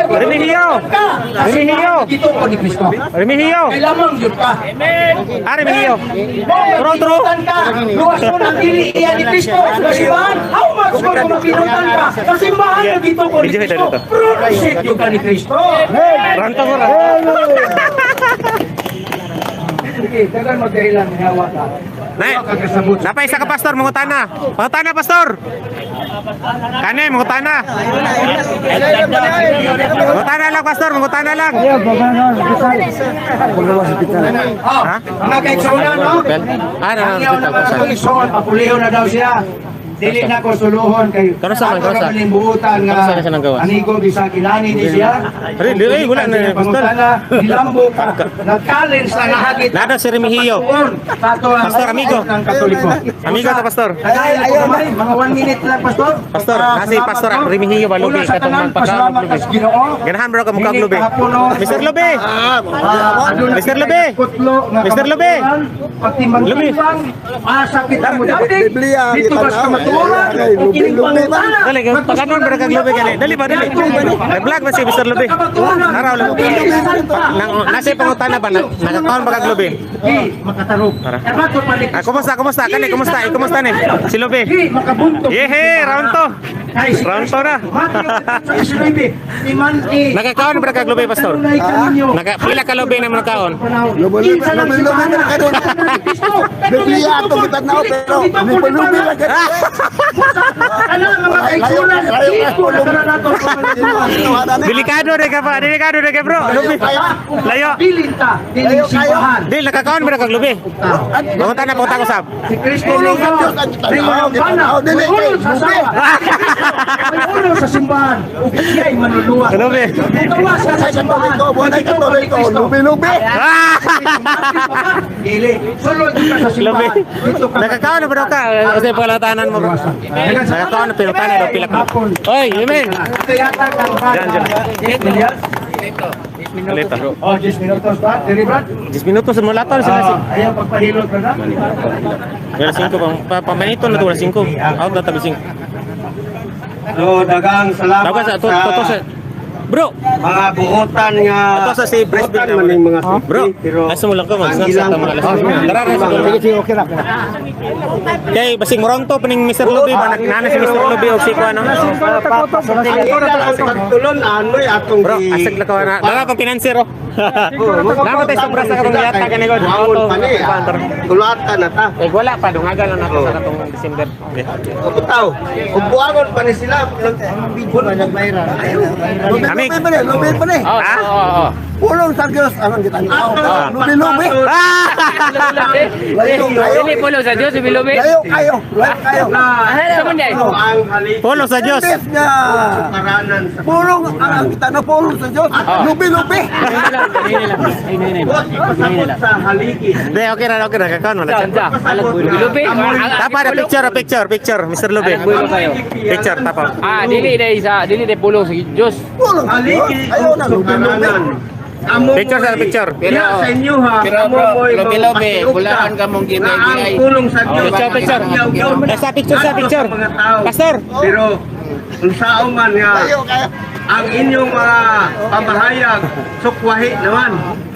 Remigio! Remigio! Dito ko ni Cristo. Remigio! May lamang yun ka. Ah, Remigio! True, true. Luwas mo ng dili iyan ni Cristo sa simbahan. How much mo kung binuutan ka sa simbahan na dito ko ni Cristo? Protect yung ka ni Cristo. Rantang mo, Sige, dagan magdahilan ng hawa ka. Nay, napay isa ka pastor, mangutana. Mangutana pastor. Kani, mangutana. Mangutana lang pastor, mangutana lang. Ha? Mga kaigsunan, no? Ano, Ang iyaw naman ang kaigsunan, papuliho na daw siya. Dili na ko suluhon kay Kanusa man, kanusa? Ako buutan nga Kanusa na siya nang gawa? anigo di sa kilani di siya. Dili, wala na, pastor. Nilambo ka. Nag-challenge na nahagit. Nada si Remigio. Pastor, amigo. Ng Katoliko. Amigo ta pastor. Ayaw, mga 1 minute lang, pastor. Pastor, nasi pastor Remigio ba lubi Una sa katong tanan, pagkaon pasalamat lubi. sa Ginoo. Ganahan bro ka mukha lubi. Mr. Lubi. Aduna Mr. Lubi. Kutlo nga Mr. Lubi. kamaturan, pagtimbang-timbang, asa kita mo dati. Dito ba sa kamaturan? Dali, pagkanon ba kag Lubi gani? Dali ba dali? Nag-vlog ba si Mr. Lubi? Araw lang. Nasa pangutana ba nakakaon ba kag Lubi? Makatarog. Kumusta kani? Kumusta ni? Si Lubi. Yehe, round to. Round to na. Nakakaon ba kag Lubi, pastor? Pila ka Lubi na nakakaon? Lubi na ka doon. Biblia ato kita na pero lubi lang ka. Delikado de ka bro. Lubi. Layo. Dil nakakaon ba kag Lubi? Punta ko sab. Si Kristo ng Diyos sa simbahan. Siya ay manuluwa. Lubi. Sa simbahan ko, buhay ka tuloy ko. Lubi. Dili. Sulod ka sa Lubi. simbahan. Nakakaon na ba daw ka? Kasi palatanan mo bro. Nakakaon na pinutan na daw pila ka. Oy, amen. Alita. Oh, 10 minutos ba? Dili Brad? 10 minutos mo lato sila si. Ayaw pagpahilot ka na? Wala 5 pa manito na to wala 5. Out na tabi 5. So, dagang salamat Dapat sa to sa bro. mga buotan nga Ito sa si Brisbane buotan man yung mga suki, bro. pero Asa mo lang ka ang mag-sunset ilang ta mga alas 9. Tara ra siguro. Okay na. Kay basing moronto paning Mr. Lubi ba nana si Mr. Lubi og si ko ano. pagtulon anoy atong Bro, asag la ka na. Dala pang financier oh. Namo tay sobra sa katong yata kani god. Buangon pa ni. Tulatan na ta. Eh wala pa dungagan lang nato sa katong December. Butaw. Ug buangon pa ni sila. Kami. Lubi pa ni. Oo. Pulong sa Diyos ang kita. Lubi. Dili pulo sa Dios, bilobi. Layo kayo. Sa manday. Ang halik Polo sa Dios. Imbes nga paranan sa pulong ang kita na pulong sa Diyos. Lubi. pasabot sa haligi. Hindi, okay na. Kakaon mo na. Sanda, alag bilobi. Tapa na picture, Mr. Lubi. Bulo kayo. Picture, tapa. Dili day pulo sa Dios. Pulong sa Diyos. Haligi Ayaw na sa lubi. paranan. Amo Picture sa picture. Pero sa inyo ha. Pero amo bro, mo'y lobi-lobi, magpasiugda pulaan ka mong na ang ginay-ginay. pulong sa Diyos. Picture. Sa picture. Mga tao. Pastor. Pero kung saan man nga ang inyong mga pamahayag sukwahi naman.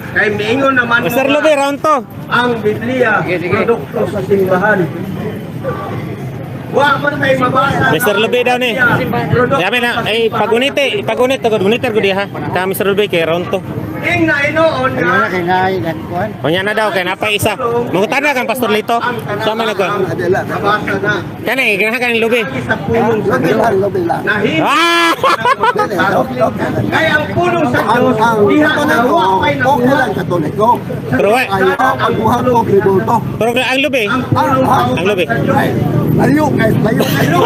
Kay miingon naman Mr. Lubi, round to. ang Biblia, Sige. produkto sa simbahan. Wa man may mabasa. Mr. Lubi daw ni. Produkto Sabi na, sa ay simbahan. pagunit ko di ha. Ka Mr. Lubi kay round to. Ing na inoon nga Kunya na daw kay napay isa. Mangutan na kan Pastor Lito. Sama na ko. Adela. nabasa na Kani, ganahan ni Lubi. sa pulong sa Diyos. Lubi lang. Nahin Ah! kaya ang pulong sa Diyos diha na wa kay Okay nabuhat. lang katoliko. Pero wa, Ayaw ang buhat ko kribolto. pero ang Lubi. Ang Lubi. Layo guys. Layo kayo.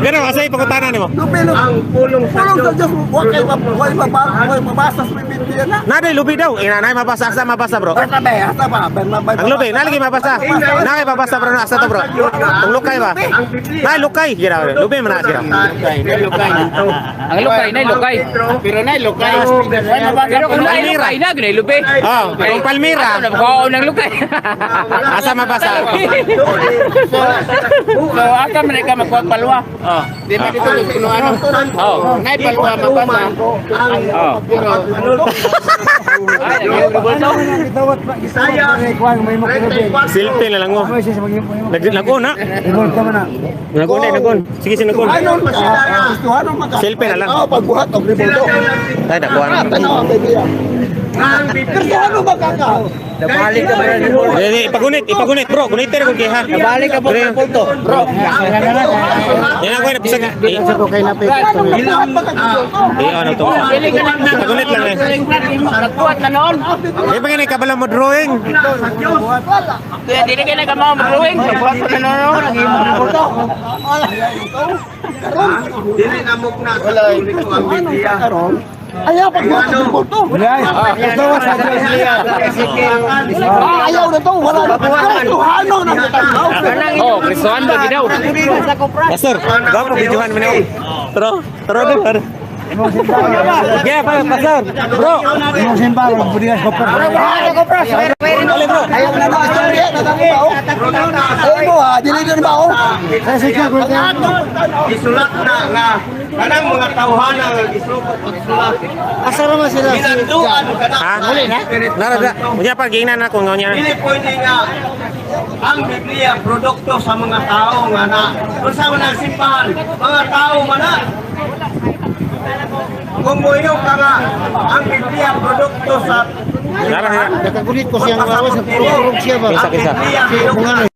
Gano asay pagutana nimo. Lubi. Ang pulong sa Pulong sa Diyos. Diyos. Huwag mabasa sa Biblia na. Naday Lubi daw. Inanay mabasa asa mabasa bro. Asa ba? Ang Lubi, nalagi mabasa. Nalagi mabasa bro asa to bro. Ang lukay ba? Nay lukay gira. Lubi man na gira. Ang lukay nay lukay. Pero nay lukay. Pero kung nay lukay na gnay lubi. Oh, kung Palmira. Nagkuha ng lukay. Asa mabasa. So aka man ka magkuha palwa. Oh, di ba dito kuno ano? Oh, nay palwa mabasa. Oh. Ay, Isaya, Silpi na lang mo. Nagon na. Nagon. Sige sinagon. Ano pa sila na? Selfie na lang. Oo, pagbuhat o kribolto. Ay nakuha na. Tanaw ang Biblia. ang Biblia. Ano ba kaka? Nabalik ka ba Ipagunit bro. Guniter ko ha. Nabalik ka po ng punto. Bro. Yan ako na pisag. Ilang Ano to? Ipagunit lang eh. Nagkuhat na noon. Eh pagin kabala mo drawing. sa Diyos. Kaya dili ka na ka mga mag-drawing. Nagkuhat na noon. Dili na mukna sa tulik ko ang Biblia. Ayaw pagbuhat o kribolto. Ayaw na to. Wala na. Ano na tanaw? Oh, Kristohan ba ginaw? Pastor, gapo videohan mo niyo. Tro doon. Yeah, pastor. Bro. Ayaw na mga istorya, natanong ba oh? Ayaw mo ha, dili ba oh? Isulat na nga kanang mga tawhana nga isulat pagsulat. Asa naman sila? Binanduan kanang Ha? Nara, unya pa gingnan ako ngonya. Dili pwede nga ang Biblia produkto sa mga tao nga na kung sa mga simbahan, mga tao man na. Kung muyo ka nga, ang Biblia produkto sa Nara. Nakagulit ko siyang lawas, nagpurog siya ba? ang Biblia produkto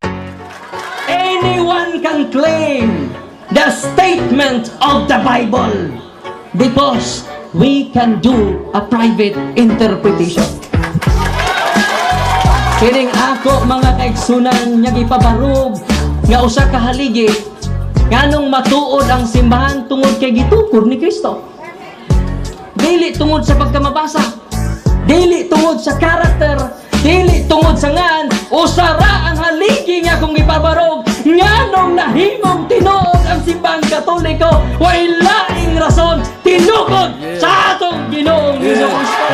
Anyone can claim the statement of the Bible because we can do a private interpretation. Kining ako mga kaigsunan nga gipabarog nga usa ka haligi nganong matuod ang simbahan tungod kay gitukod ni Kristo. Dili tungod sa pagkamabasa, dili tungod sa karakter, dili tungod sa ngan, usara ang haligi nga kung ipabarog nganong nahimong tinuod ang simbahan Katoliko way laing rason tinukod sa atong Ginoong Hesus Kristo.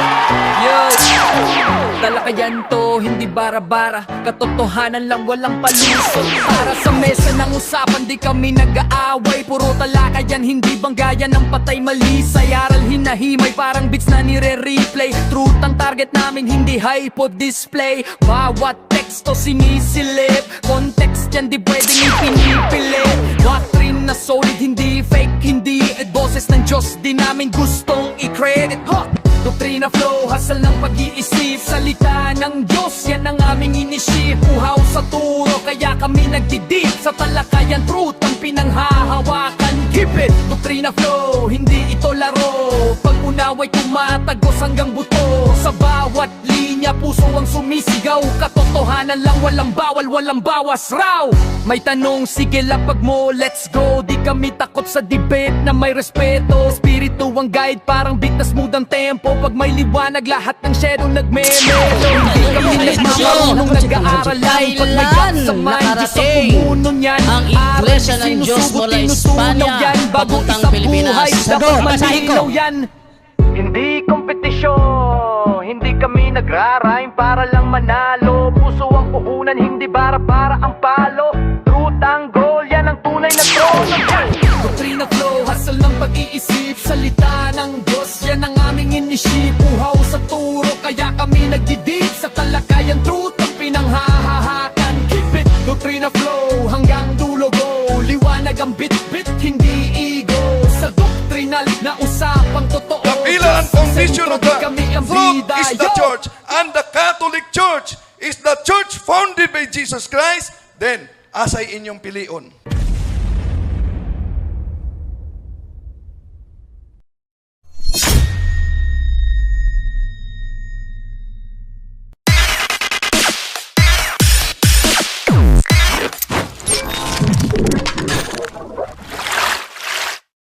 Talakayan to, hindi bara-bara. Katotohanan lang, walang palusot. Para sa mesa ng usapan, di kami nag-aaway. Puro talakayan, hindi banggayan ng patay malisay. Aral hinahimay, parang beats na nire-replay. Truth ang target namin, hindi hypo display. Bawat teksto sinisilip, context yan di pwedeng ipinipilit. Doctrine na solid, hindi fake, hindi boses ng Diyos, di namin gustong i-credit. Doktrina flow, hasal ng pag-iisip. Salita ng Diyos, yan ang aming inisip. Uhaw sa turo, kaya kami nagdidip. Sa talakayan, truth ang pinanghahawakan. Keep it, doktrina flow, hindi ito laro. Pag-unaway tumatagos hanggang buto. Sa bawat linya, puso ang sumisigaw. Katotohanan lang, walang bawal, walang bawas raw. May tanong, sige lapag mo, let's go. Di kami takot sa debate na may respeto. Spirito ang guide, parang beat na smooth ang tempo. Pag may liwanag, lahat ng shadow nagme-melo. Hindi kami nagmamarunong nag-aaral lang. Pag may gap sa mind, Diyos ang pumuno niyan. Ang Iglesia ng Diyos mula Espanya, papuntang Pilipinas. Dapat malinaw yan. Hindi kompetisyon, hindi kami nagra-rhyme para lang manalo. Puso ang puhunan, hindi bara-bara ang palo. Truth ang goal, yan ang tunay na trono. Doktrina flow, hasal ng pag-iisip. Salita ng Diyos, yan ang aming inisip. Uhaw sa turo, kaya kami nagdidip. Sa talakayan, truth ang pinanghahahakan. Keep it, doktrina flow, hanggang dulo go. Liwanag ang bit-bit, hindi ego. Sa doktrinal na usapang totoo. Kapila ang foundation of the truth is the church, and the Catholic Church is the church founded by Jesus Christ. Then, asay inyong pilion.